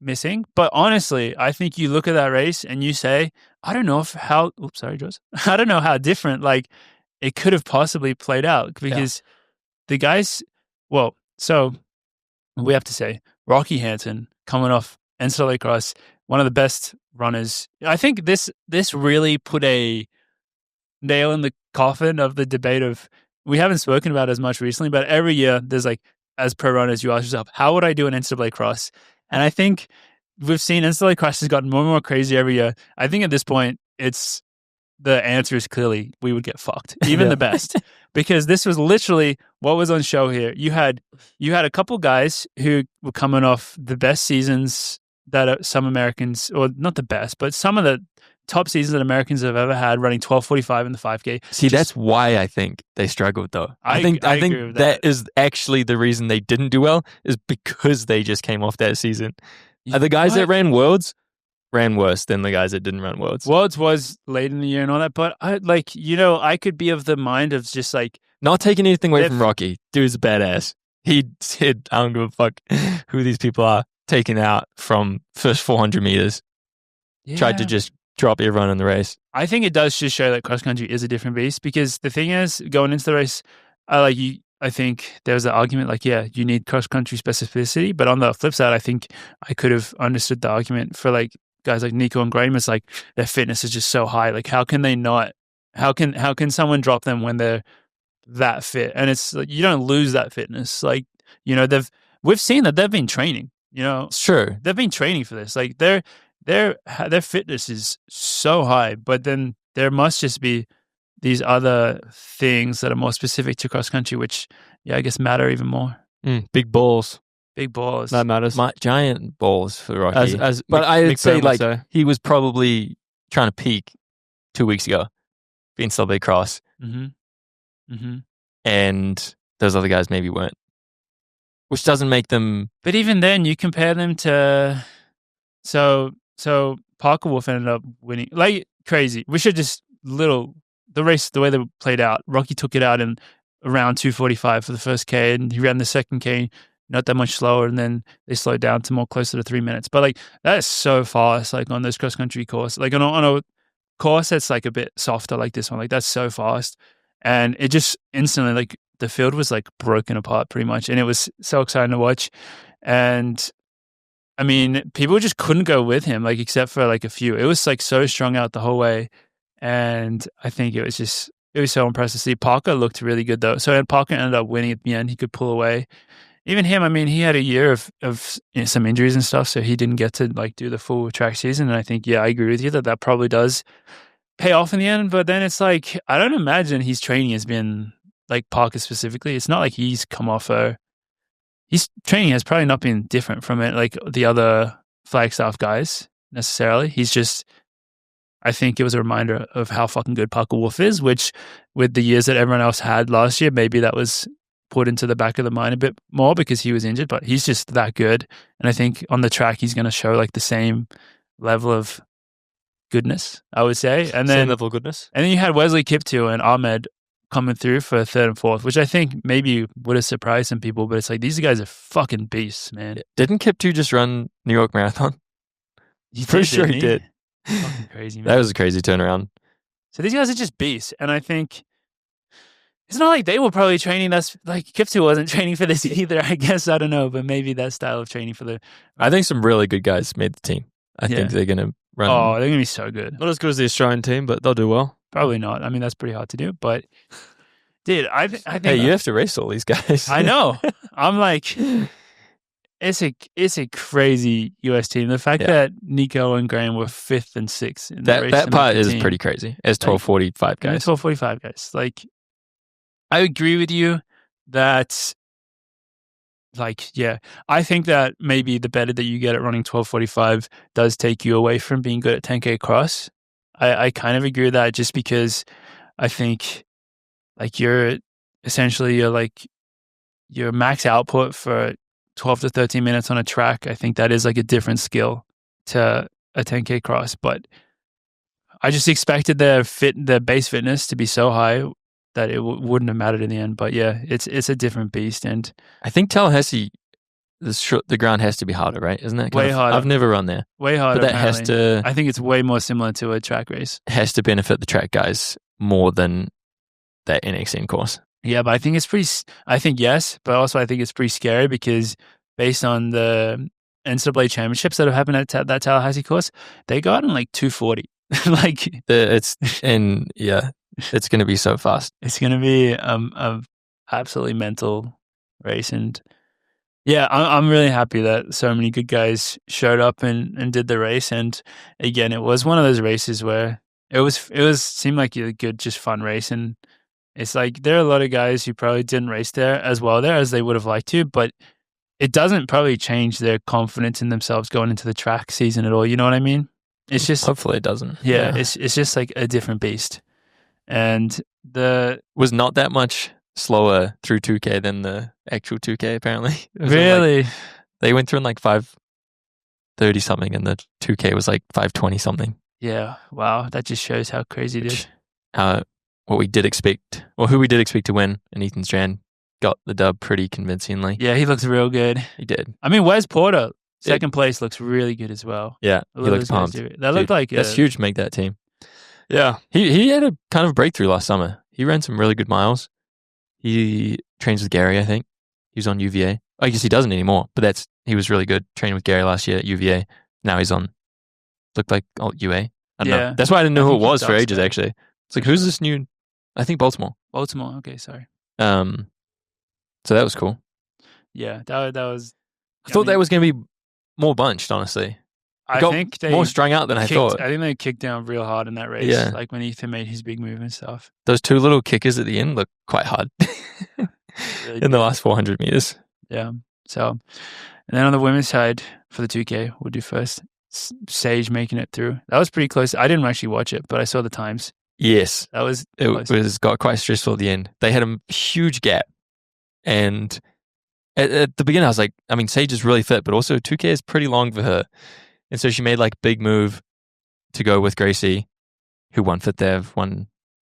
missing. But honestly, I think you look at that race and you say, I don't know I don't know how different like it could have possibly played out because the guys, well, so we have to say Rocky Hansen coming off NCAA cross, one of the best runners. I think this really put a nail in the coffin of the debate of, we haven't spoken about it as much recently, but every year there's like, as pro runners, you ask yourself, how would I do an NCAA cross? And I think we've seen NCAA cross has gotten more and more crazy every year. I think at this point, the answer is clearly we would get fucked, even the best, because this was literally what was on show here. You had a couple guys who were coming off the best seasons that some Americans, or not the best, but some of the top seasons that Americans have ever had, running 12:45 in the 5K. See, that's why I think they struggled, though. I think agree with that is actually the reason they didn't do well, is because they just came off that season. The guys that ran Worlds ran worse than the guys that didn't run Worlds. Worlds was late in the year and all that, but I could be of the mind of just like, not taking anything away from Rocky. Dude's a badass. He said, I don't give a fuck who these people are, taken out from first 400 meters. Tried to just drop everyone in the race. I think it does just show that cross country is a different beast, because the thing is, going into the race, I think there's an argument like, yeah, you need cross country specificity, but on the flip side, I think I could have understood the argument for like guys like Nico and Graham. It's like their fitness is just so high. Like, how can they not? How can someone drop them when they're that fit? And it's like, you don't lose that fitness. Like, we've seen that they've been training. Sure, they've been training for this. Like their fitness is so high, but then there must just be these other things that are more specific to cross country, which I guess matter even more. Big balls. That matters. Giant balls for Rocky. But Mick I'd say Byrne would say. he was probably trying to peak 2 weeks ago, being still big cross. And those other guys maybe weren't, which doesn't make them. But even then, you compare them to so Parker Wolf ended up winning like crazy. We should just the race, the way they played out. Rocky took it out in around 2:45 for the first K, and he ran the second K not that much slower, and then they slowed down to more closer to 3 minutes. But like that is so fast, like on those cross country course, like on a course that's like a bit softer like this one, like that's so fast, and it just instantly, like the field was like broken apart pretty much, and it was so exciting to watch. And I mean, people just couldn't go with him, like except for like a few. It was like so strung out the whole way, and I think it was so impressive to see. Parker looked really good though. So Parker ended up winning at the end. He could pull away. Even him, I mean, he had a year of some injuries and stuff, so he didn't get to like do the full track season. And I think, I agree with you that probably does pay off in the end. But then it's like, I don't imagine his training has been like Parker specifically. It's not like he's come off his training has probably not been different from it, like the other Flagstaff guys necessarily. He's just, I think it was a reminder of how fucking good Parker Wolf is, which with the years that everyone else had last year, maybe that was put into the back of the mind a bit more because he was injured, but he's just that good. And I think on the track, he's going to show like the same level of goodness, I would say. And then same level of goodness. And then you had Wesley Kiptoo and Ahmed coming through for third and fourth, which I think maybe would have surprised some people, but it's like, these guys are fucking beasts, man. Didn't Kiptoo just run New York Marathon? Pretty sure he did. Fucking crazy, man. That was a crazy turnaround. So these guys are just beasts. And I think it's not like they were probably training. That's like Kiptoo wasn't training for this either, I guess. I don't know. But maybe that style of training for I think some really good guys made the team. I think they're going to run. Oh, they're going to be so good. Not as good as the Australian team, but they'll do well. Probably not. I mean, that's pretty hard to do. But, dude, I think. Hey, you have to race all these guys. I know. I'm like, it's a crazy US team. The fact that Nico and Graham were 5th and 6th in the race. That part is pretty crazy. As 12:45 guys. 12:45 guys. Like, I agree with you that, like, I think that maybe the better that you get at running 12:45 does take you away from being good at 10K cross. I kind of agree with that, just because I think like your max output for 12 to 13 minutes on a track, I think that is like a different skill to a 10K cross. But I just expected the base fitness to be so high that it wouldn't have mattered in the end. But it's a different beast. And I think Tallahassee, the ground has to be harder, right? Isn't that Way harder. I've never run there, Way harder. but that has apparently. to I think it's way more similar to a track race. benefit the track guys more than that NXN course. Yeah, but I think it's pretty. I think yes, but also I think it's pretty scary because based on the NCAA championships that have happened at that Tallahassee course, they got in like 240. Like It's going to be so fast. it's going to be a absolutely mental race, and yeah, I'm really happy that so many good guys showed up and did the race. And again, it was one of those races where it seemed like a good, just fun race, and it's like there are a lot of guys who probably didn't race there as well there as they would have liked to, but it doesn't probably change their confidence in themselves going into the track season at all. You know what I mean? It's just Hopefully it doesn't. yeah. It's just like a different beast, and Was not that much slower through 2K than the actual 2K. Apparently, It was really they went through in like 5:30 something, and the 2K was like 5:20 something. yeah. Wow, that just shows how crazy it is. What we did expect, or who we did expect to win, and Ethan Strand got the dub pretty convincingly. Yeah, he looks real good. He did. I mean, Wes Porter, second place, looks really good as well. Yeah, A he lot of looked those guys pumped. do it. That looked like That's huge to make that team. Yeah. He had a kind of breakthrough last summer. He ran some really good miles. He trains with Gary, I think. He was on UVA. I guess he doesn't anymore, but he was really good. Training with Gary last year at UVA. Now he's looked like UA. I don't Yeah. know. That's why I didn't know I who it think he was for does, ages, though. actually. It's like, who's this new? I think Baltimore. Baltimore. Okay, sorry. So that was cool. Yeah, that was. I thought that was going to be more bunched, honestly. I got think they more strung out than I thought. I think they kicked down real hard in that race. Yeah. Like when Ethan made his big move and stuff. Those two little kickers at the end look quite hard Really in the last 400 meters. Yeah. So, and then on the women's side for the 2K, we'll do first. Sage making it through. That was pretty close. I didn't actually watch it, but I saw the times. Yes. That was It close. got quite stressful at the end. They had a huge gap. And at the beginning, I was like, I mean, Sage is really fit, but also 2K is pretty long for her. And so she made like big move to go with Gracie, who won Fit Dev,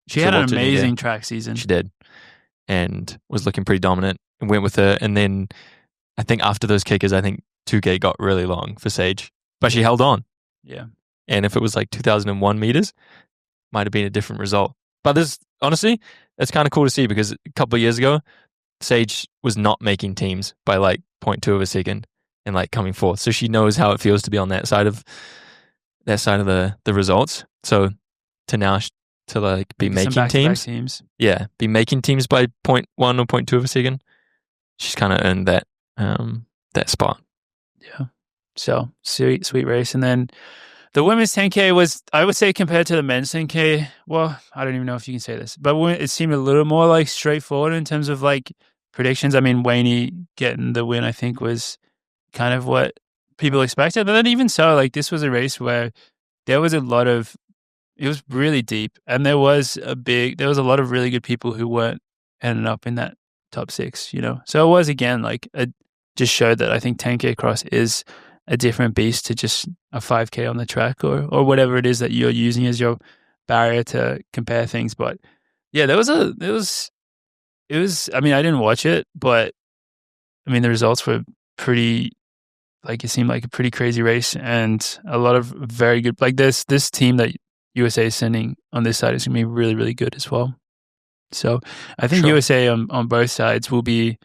She had an amazing track season. She did. And was looking pretty dominant and went with her. And then I think after those kickers, I think 2K got really long for Sage. But she held on. Yeah. And if it was like 2001 meters, might have been a different result. But honestly, it's kind of cool to see because a couple of years ago, Sage was not making teams by like 0.2 of a second and like coming fourth. So she knows how it feels to be on that side of the results. So to now to like be Some making back-to-back teams. Yeah, be making teams by 0.1 or 0.2 of a second. She's kind of earned that spot. Yeah. So sweet race. And then the women's 10K was, I would say, compared to the men's 10K, well, I don't even know if you can say this, but it seemed a little more like straightforward in terms of like predictions. I mean, Wayne getting the win, I think, was kind of what people expected. But then even so, like this was a race where there was it was really deep, and there was a lot of really good people who weren't ending up in that top 6, you know? So it was, again, like just showed that I think 10K cross is a different beast to just a 5K on the track or whatever it is that you're using as your barrier to compare things. But yeah, it was, I mean, I didn't watch it, but I mean, the results were pretty, like, it seemed like a pretty crazy race and a lot of very good, like this team that USA is sending on this side is going to be really, really good as well. So I think Sure. USA on both sides will be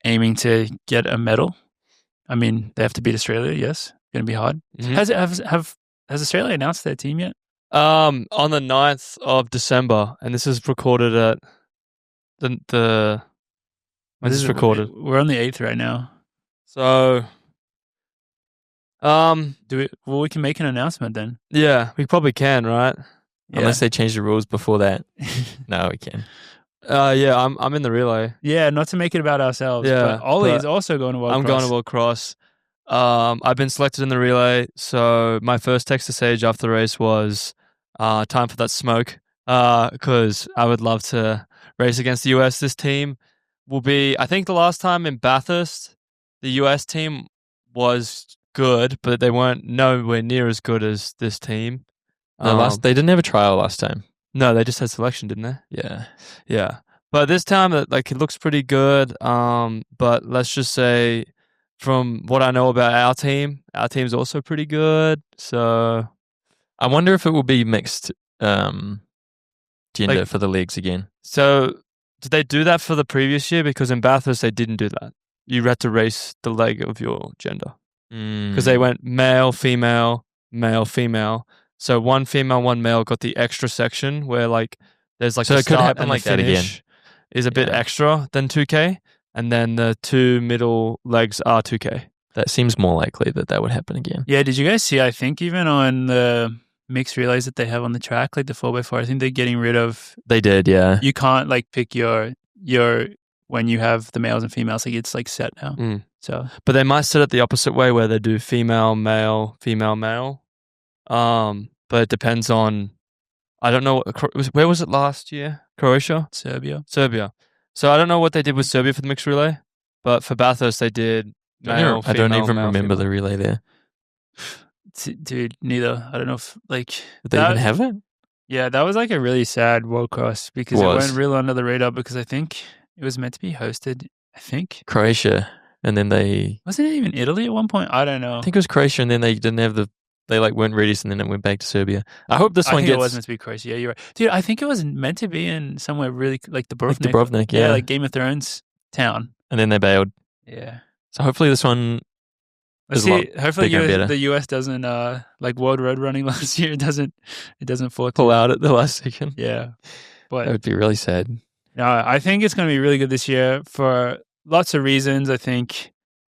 aiming to get a medal. I mean, they have to beat Australia. Yes, going to be hard. Mhm. Has Australia announced their team yet? On the 9th of December, and this is recorded at the when this is recorded. We're on the 8th right now. So, We can make an announcement then. yeah, we probably can, right? Unless they change the rules before that. No, we can. Yeah, I'm in the relay. Yeah, not to make it about ourselves. Yeah, but Ollie but is also going to World I'm Cross. going to World Cross. I've been selected in the relay, so my first text to Sage after the race was time for that smoke, because I would love to race against the US. This team will be, I think the last time in Bathurst, the US team was good, but they weren't nowhere near as good as this team. No, they didn't have a trial last time. No, they just had selection, didn't they? Yeah. Yeah. But this time, like, it looks pretty good. But let's just say from what I know about our team's also pretty good. So I wonder if it will be mixed gender Like- for the legs again. So did they do that for the previous year? Because in Bathurst they didn't do that. You had to race the leg of your gender because they went male, female, male, female. So one female, one male got the extra section where like there's like So the it could start happen and like the that again. finish is a bit Yeah. extra than 2K, and then the two middle legs are 2K. That seems more likely that would happen again. Yeah, did you guys see? I think even on the mixed relays that they have on the track, like the 4x4, I think they're getting rid of. They did, yeah. You can't like pick your when you have the males and females. Like it's like set now. Mm. So But they might set it the opposite way where they do female, male, female, male. But it depends on. I don't know where was it last year? Croatia, Serbia. So I don't know what they did with Serbia for the mixed relay, but for Bathurst they did male. I don't female, even male, remember female. the relay there. Dude, neither. I don't know if like Did they that- even have it? Yeah, that was like a really sad World Cross because it Was. went real under the radar because I think it was meant to be hosted. I think Croatia, and then wasn't it even Italy at one point? I don't know. I think it was Croatia, and then they didn't have they like weren't ready, and then it went back to Serbia. I hope this I one think it was gets meant to be Croatia. Yeah, you're right, dude. I think it was meant to be in somewhere really like Dubrovnik. like Dubrovnik, yeah. like Game of Thrones town. And then they bailed. Yeah. So hopefully this one Let's It's a lot see. Hopefully, bigger and better. the US doesn't like World Road Running last year. It doesn't fall. pull out at the last second. Yeah, but That would be really sad. no, I think it's going to be really good this year for lots of reasons. I think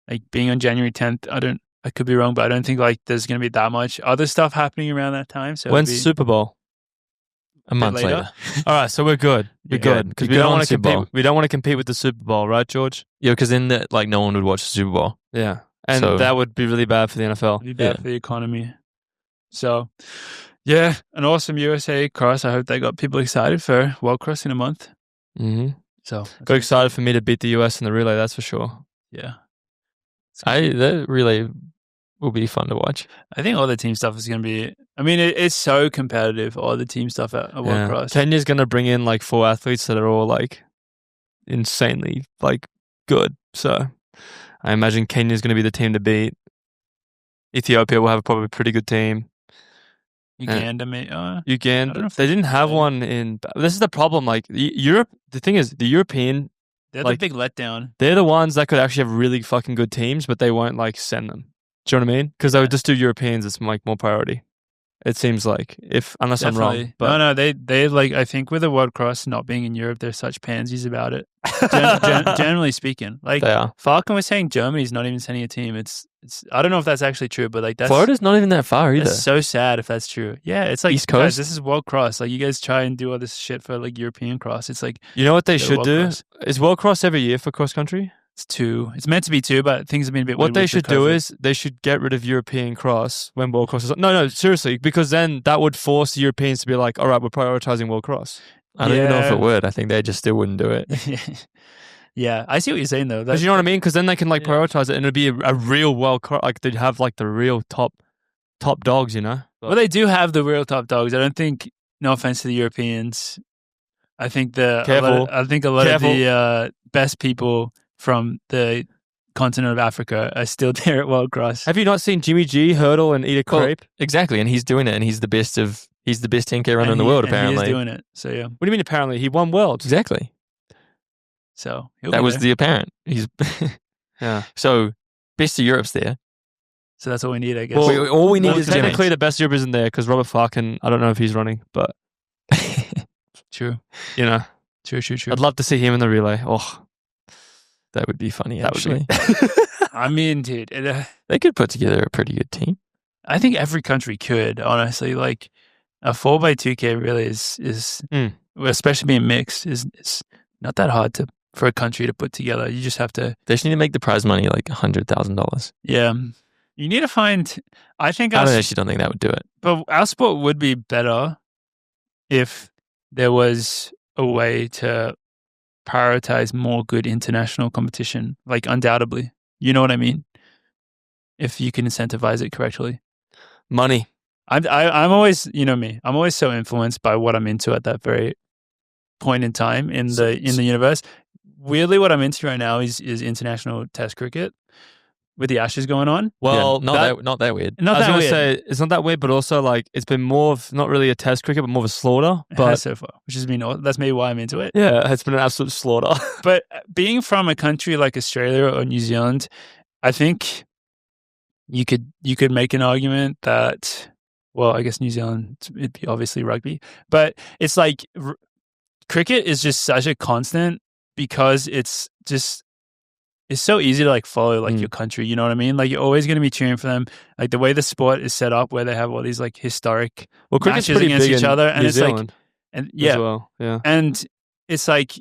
like being on January 10th. I could be wrong, but I don't think like there's going to be that much other stuff happening around that time. So When's it'll be Super Bowl? A month later. later. All right, so we're good. We're Yeah. good because You're we good don't on want to Super compete. Bowl. We don't want to compete with the Super Bowl, right, George? Yeah, because then like no one would watch the Super Bowl. Yeah, and So- that would be really bad for the NFL. It'd be bad Yeah. for the economy. So, yeah, an awesome USA cross. I hope they got people excited for World Cross in a month. Mm-hmm. So, Got excited for me to beat the US in the relay. That's for sure. yeah. That really will be fun to watch. I think all the team stuff is going to be. I mean, it's so competitive. All the team stuff at World Cross. Kenya's gonna bring in like 4 athletes that are all like insanely like good. So I imagine Kenya's gonna be the team to beat. Ethiopia will have probably a pretty good team. Uganda, mate. I don't know Uganda, if they didn't have yeah. one in. This is the problem. Like Europe, the thing is, the European, They're like- the big letdown. they're the ones that could actually have really fucking good teams, but they won't like send them. Do you know what I mean? Because they would just do Europeans as like more priority. It seems like, unless I'm wrong. Definitely. But No, they like. I think with the World Cross not being in Europe, they're such pansies about it. Generally speaking, like They are. Falcon was saying, Germany's not even sending a team. It's. I don't know if that's actually true, but like that's Florida's not even that far either. That's so sad if that's true. Yeah, it's like East guys, Coast? this is World Cross. Like you guys try and do all this shit for like European cross. It's like you know what they the should World do? Cross. Is World Cross every year for cross country? It's 2. It's meant to be 2, but things have been a bit. What weird they with should do COVID. is they should get rid of European cross when World Cross is. No, seriously, because then that would force the Europeans to be like, all right, we're prioritizing World Cross. I don't even know if Yeah. it would. I think they just still wouldn't do it. Yeah, I see what you're saying though. Because you know what I mean? Because then they can like Yeah. prioritize it, and it'd be a real World Cross. Like they'd have like the real top dogs, you know. Well, they do have the real top dogs. I don't think. No offense to the Europeans, I think Careful. I think a lot Careful. of the best people from the continent of Africa are still there at World Cross. Have you not seen Jimmy G hurdle and eat a Well, crepe? Exactly, and he's doing it, and he's the best 10K runner in the And world. and Apparently, he is doing it. So yeah, What do you mean? Apparently, he won worlds. exactly. so he'll That be was there. the apparent. He's Yeah. so best of Europe's there. So that's all we need, I guess. Well, All we need Well, is Jimmy. technically the best Europe isn't there because Robert Farkin. I don't know if he's running, but True. you know, True. I'd love to see him in the relay. Oh, That would be funny. that would Actually, be. I mean, dude, they could put together a pretty good team. I think every country could, honestly. Like a 4x2K really is Mm. well, especially being mixed, is not that hard for a country to put together. You just have to, They just need to make the prize money like $100,000. yeah. You need to find. I think I actually don't think that would do it. but our sport would be better if there was a way to prioritize more good international competition. Like undoubtedly, you know what I mean. If you can incentivize it correctly. Money. I'm always, you know me, I'm always so influenced by what I'm into at that very point in time in the universe. Weirdly, what I'm into right now is international test cricket. with the Ashes going on. Well, not that weird. Not I was that going to weird. say it's not that weird, but also like it's been more of not really a test cricket, but more of a slaughter. It But has so far, which has been that's maybe why I'm into it. yeah, it's been an absolute slaughter. But being from a country like Australia or New Zealand, I think you could make an argument that, well, I guess New Zealand, it'd be obviously rugby, but it's like cricket is just such a constant because it's so easy to like follow like your country. You know what I mean? Like you're always going to be cheering for them. Like the way the sport is set up, where they have all these like historic Cricket's matches pretty against big each in other, and New it's Zealand like, and as yeah, well. Yeah. and it's like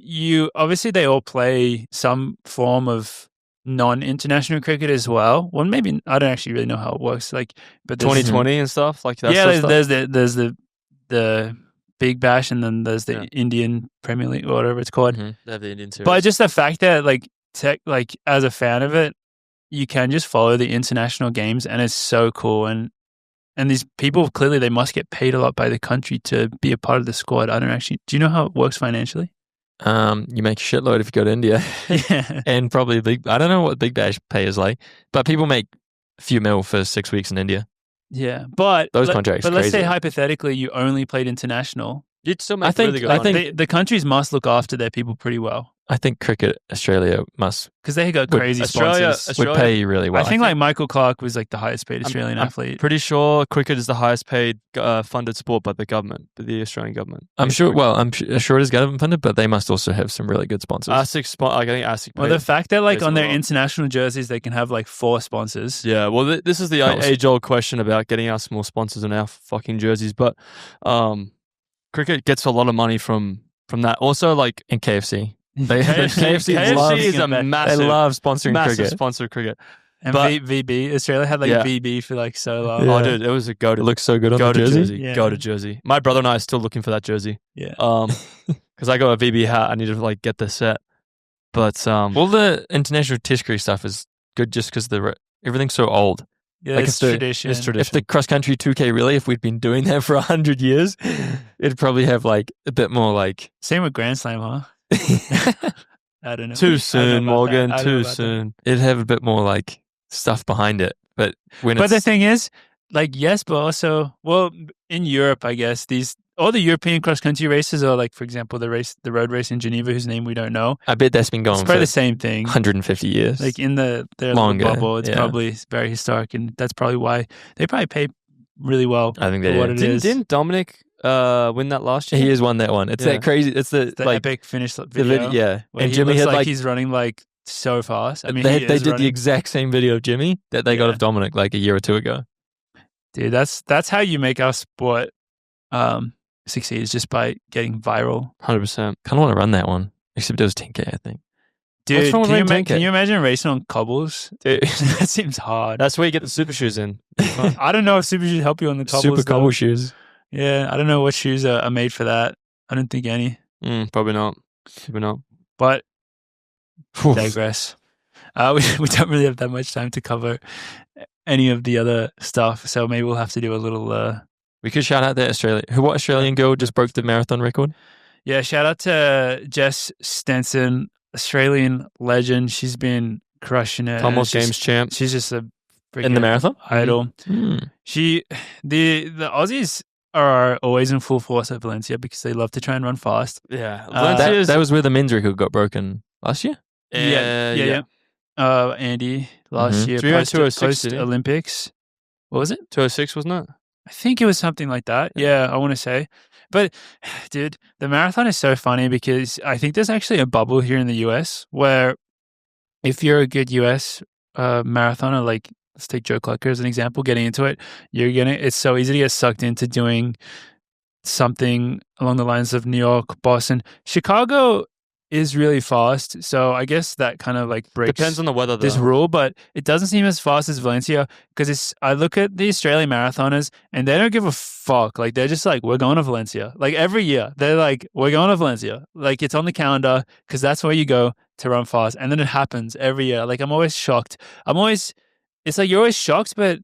obviously they all play some form of non-international cricket as well. Well, maybe I don't actually really know how it works. Like, but 2020 and stuff like that. yeah, sort of stuff. there's the Big Bash, and then there's the Indian Premier League or whatever it's called. They have the Indian series. But just the fact that like as a fan of it, you can just follow the international games, and it's so cool. And these people clearly they must get paid a lot by the country to be a part of the squad. I don't actually. Do you know how it works financially? You make a shitload if you go to India. Yeah. And probably I don't know what Big Bash pay is like, but people make a few mil for 6 weeks in India. Yeah, but Those contracts But let's crazy. say hypothetically, you only played international. You'd still make I think- really good I money. think- The countries must look after their people pretty well I think Cricket Australia must because they got Would crazy Australia- sponsors. would pay you really well. I think like Michael Clark was like the highest paid Australian athlete. Pretty sure cricket is the highest paid funded sport by the government, by the Australian government. I'm sure. Well, I'm sure it is government funded, but they must also have some really good sponsors. ASIC I think ASIC. Well, the fact that like pays on their a lot. international jerseys they can have like 4 sponsors. Yeah, well, this is the That was- age-old question about getting us more sponsors in our fucking jerseys, but cricket gets a lot of money from that. Also, like and KFC. KFC loves is a getting that. They massive, love sponsoring massive cricket. sponsor of cricket. And But- VB, Australia had like Yeah. VB for like so long. Oh, dude, it was a go It to looks so good on go the to jersey. jersey. Yeah. Go to jersey. My brother and I are still looking for that jersey. Yeah. Because I got a VB hat. I need to like get the set. But Well, the international Test cricket stuff is good just because everything's so old. Yeah, Like, it's if the- tradition. it's tradition. If the cross country 2K relay, if we'd been doing that for 100 years, it'd probably have like a bit more like. Same with Grand Slam, huh? I don't know. I too don't soon, know about Morgan. that. I don't know Too about that. soon. It'd have a bit more like stuff behind it. But when But the it's thing is, like, yes, but also, well, in Europe, I guess all the European cross country races are like, for example, the road race in Geneva, whose name we don't know. I bet that's been It's going probably for the same thing. 150 years. Like in their little Longer, bubble, it's yeah. probably very historic, and that's probably why they probably pay really well. I think for they what do. it Didn't, is. didn't Dominic win that last year? He has won that one. It's Yeah. that crazy. It's the The like epic finish the video. video. Yeah, where and he Jimmy looks had like he's running like so fast. I mean, they he did is the running. exact same video of Jimmy that they got Yeah. of Dominic like a year or two ago. Dude, that's how you make our sport succeed, is just by getting viral. 100%. Kind of want to run that one, except it was 10K. I think. Dude, wrong with can you, running 10K? can you imagine racing on cobbles? Dude. That seems hard. That's where you get the super shoes in. I don't know if super shoes help you on the cobbles. Super though. cobble shoes. Yeah, I don't know what shoes are made for that. I don't think any. Probably not. Probably not. But Phew. digress. We don't really have that much time to cover any of the other stuff, so maybe we'll have to do a little. We could shout out that what Australian girl just broke the marathon record? Yeah, shout out to Jess Stenson, Australian legend. She's been crushing it. Commonwealth and Games champ. She's just a In the freaking marathon? idol. Hmm. The Aussies are always in full force at Valencia because they love to try and run fast. Yeah. That was where the men's record got broken last year. Yeah. Andy last Mhm. year, So you went 206, didn't you? Olympics. What was it? 206, wasn't it? I think it was something like that. Yeah, I want to say. But, dude, the marathon is so funny because I think there's actually a bubble here in the US where if you're a good US marathoner, like let's take Joe Clucker as an example, getting into it, it's so easy to get sucked into doing something along the lines of New York, Boston. Chicago is really fast. So I guess that kind of like breaks Depends on the weather, though. this rule, but it doesn't seem as fast as Valencia because I look at the Australian marathoners and they don't give a fuck. Like they're just like, we're going to Valencia. Like every year they're like, we're going to Valencia. Like it's on the calendar because that's where you go to run fast. And then it happens every year. Like I'm always shocked. It's like you're always shocked, but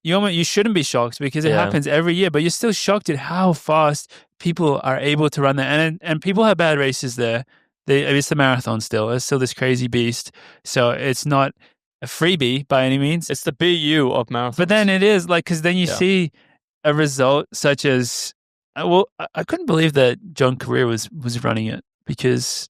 you shouldn't be shocked because it Yeah. happens every year, but you're still shocked at how fast people are able to run there. And people have bad races there. It's the marathon still. It's still this crazy beast. So it's not a freebie by any means. It's the BU of marathons. But then it is like, because then you Yeah. see a result such as, I couldn't believe that John Career was running it, because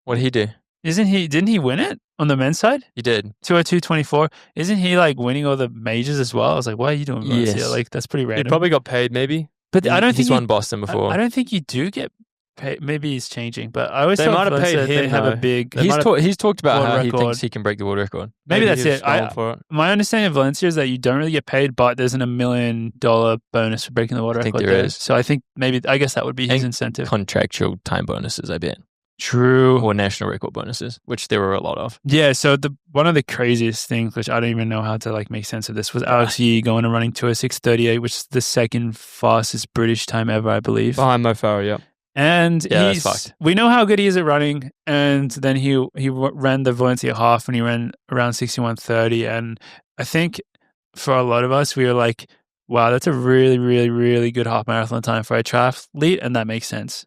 What did he do? didn't he win it on the men's side? He did. 2:02:24. Isn't he like winning all the majors as well? I was like, why are you doing Valencia? Yes. Like, that's pretty He random. probably got paid, maybe. But I don't think He's won Boston before. I don't think you do get paid. Maybe he's changing, but I always They thought might have paid Valencia, they him, have a though. big. They he's, might have- he's talked about world how he record. thinks he can break the world record. Maybe that's he was it. going for it. My understanding of Valencia is that you don't really get paid, but there's an $1 million bonus for breaking the world I think record. there there. is. So I think I guess that would be his And incentive. Contractual time bonuses, I bet. True. Or national record bonuses, which there were a lot of. Yeah, so one of the craziest things, which I don't even know how to like make sense of this, was Alex Yee going and running 2:06:38, which is the second fastest British time ever, I believe. Behind Mo Farah, yeah. And Yeah, that's fucked. we know how good he is at running. And then he ran the Valencia half, and he ran around 61:30. And I think for a lot of us, we were like, wow, that's a really, really, really good half marathon time for a triathlete, and that makes sense.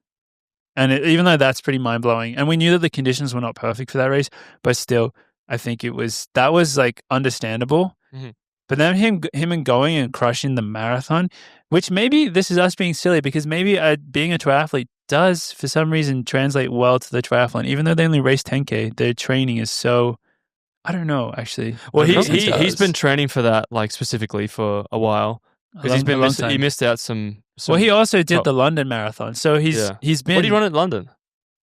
And even though that's pretty mind blowing, and we knew that the conditions were not perfect for that race, but still, I think that was like understandable. Mhm. But then him and going and crushing the marathon, which maybe this is us being silly, because maybe being a triathlete does for some reason translate well to the triathlon, even though they only race 10K. Their training is so, I don't know, actually. Well, I don't think he's so. been training for that, like, specifically for a while. Because A long time. he missed out some Well, he also did top- the London Marathon, so he's Yeah. been What did he run at London?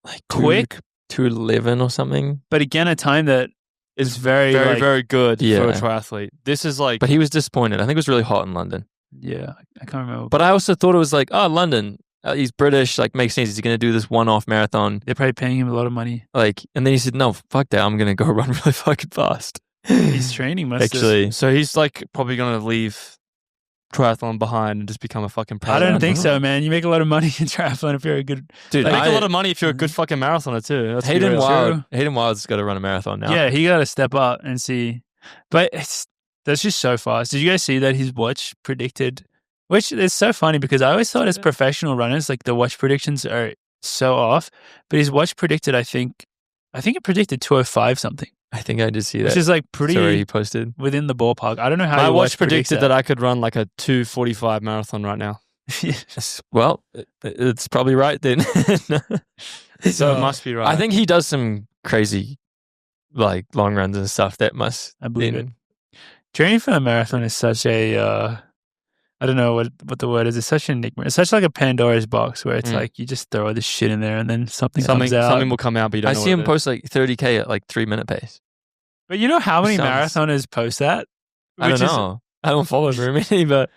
Like quick, 2:11 or something. but again, a time that is very, Very, like, very good for Yeah. a triathlete. This is like... But he was disappointed. I think it was really hot in London. yeah, I can't remember. But I also thought it was like, oh, London. He's British. Like, makes sense. He's going to do this one-off marathon. They're probably paying him a lot of money. Like, and then he said, no, fuck that. I'm going to go run really fucking fast. His training must Actually, So he's like probably going to leave triathlon behind and just become a fucking pro. I don't think so, man. You make a lot of money in triathlon if you're a good. dude, You make Like, a lot of money if you're a good fucking marathoner too. Let's be Hayden real. Wild's got to run a marathon now. Yeah, he got to step up and see. But that's just so fast. Did you guys see that his watch predicted? Which is so funny, because I always thought as professional runners, like the watch predictions are so off. But his watch predicted, I think it predicted 2:05 something, I think I did see that. which is like pretty Sorry, he posted. within the ballpark. I don't know how My your watch predicts predicted that I could run like a 2:45 marathon right now. Well, it's probably right then. So it must be right. I think he does some crazy, like, long runs and stuff. That must. I believe then- Training for a marathon is such a, I don't know what the word is. It's such an enigma. It's such like a Pandora's box where it's like you just throw all this shit in there and then something comes out. Something will come out, but you don't I know see what him it is. post like 30K at like 3-minute pace. But you know how many Sounds- marathoners post that? I don't Which is know. I don't follow very many, but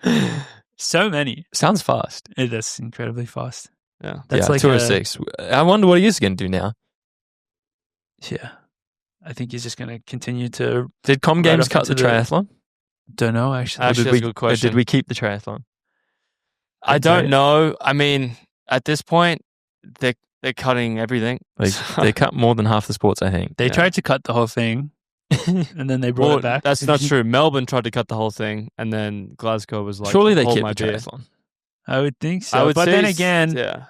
So many. sounds fast. It is incredibly fast. Yeah. That's yeah, like 206. I wonder what he is going to do now. Yeah. I think he's just going to continue to. Did Com Right Games up cut the into the- triathlon? Don't know, actually. Actually, Or that's a good question. Did we keep the triathlon? I don't know. I mean, at this point, they're cutting everything. Like they cut more than half the sports, I think. They Yeah. tried to cut the whole thing and then they brought Well, it back. that's not true. Melbourne tried to cut the whole thing, and then Glasgow was like, Surely they hold kept my the beer. triathlon. I would think so. I would but say then s- again, yeah.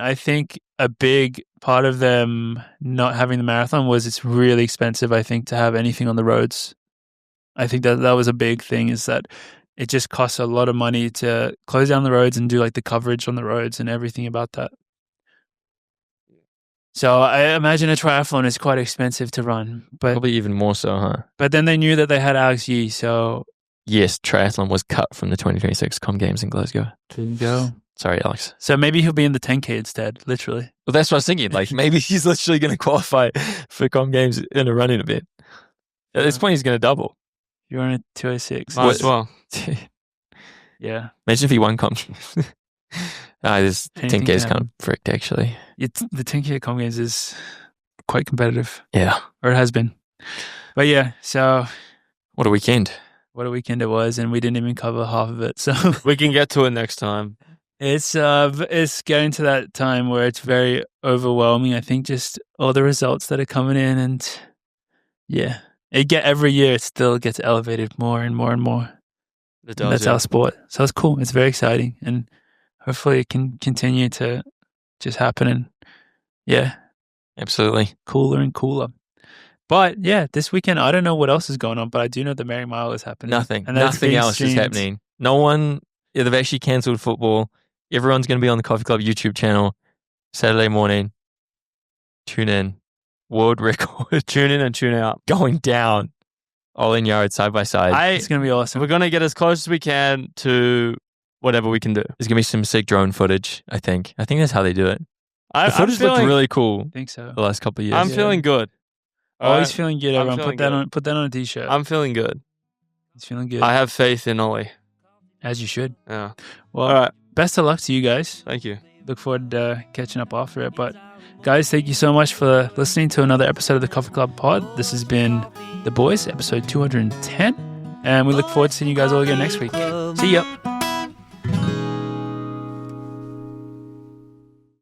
I think a big part of them not having the marathon was it's really expensive, I think, to have anything on the roads. I think that was a big thing, is that it just costs a lot of money to close down the roads and do like the coverage on the roads and everything about that. So I imagine a triathlon is quite expensive to run, but Probably even more so, huh? then they knew that they had Alex Yee, so Yes, triathlon was cut from the 2026 Com Games in Glasgow. didn't go. Sorry, Alex. So maybe he'll be in the 10K instead, literally. Well, that's what I was thinking. Like, maybe he's literally going to qualify for Com Games in a running event. At this point, he's going to double. You're on a 206. Might as well. Yeah. Imagine if he won Com. This Anything 10K is can kind of fricked, actually. The 10K at Com Games is quite competitive, Yeah. or it has been. But yeah, so What a weekend. what a weekend it was, and we didn't even cover half of it. So We can get to it next time. it's getting to that time where it's very overwhelming. I think just all the results that are coming in, and yeah, every year it still gets elevated more and more and more. It And does, that's our sport. So it's cool. It's very exciting, and hopefully it can continue to just happen. And yeah, Absolutely. cooler and cooler. But yeah, this weekend, I don't know what else is going on, but I do know the Merrie Mile is happening. Nothing. And that's Nothing being else is streamed. happening. No one. Yeah, they've actually cancelled football. Everyone's going to be on the Coffee Club YouTube channel Saturday morning. Tune in. World record. Tune in and tune out. Going down. All in yard, side by side. It's going to be awesome. We're going to get as close as we can to whatever we can do. There's going to be some sick drone footage, I think. I think that's how they do it. The I'm footage looked feeling, really cool I think so. the last couple of years. I'm feeling good. All Always right? feeling good, I'm everyone. feeling Put that on a t-shirt. I'm feeling good. He's feeling good. I have faith in Ollie. As you should. Yeah. Well, All right. best of luck to you guys. Thank you. Look forward to catching up after it. But guys, thank you so much for listening to another episode of the Coffee Club Pod. This has been The Boys, episode 210. And we look forward to seeing you guys all again next week. See ya.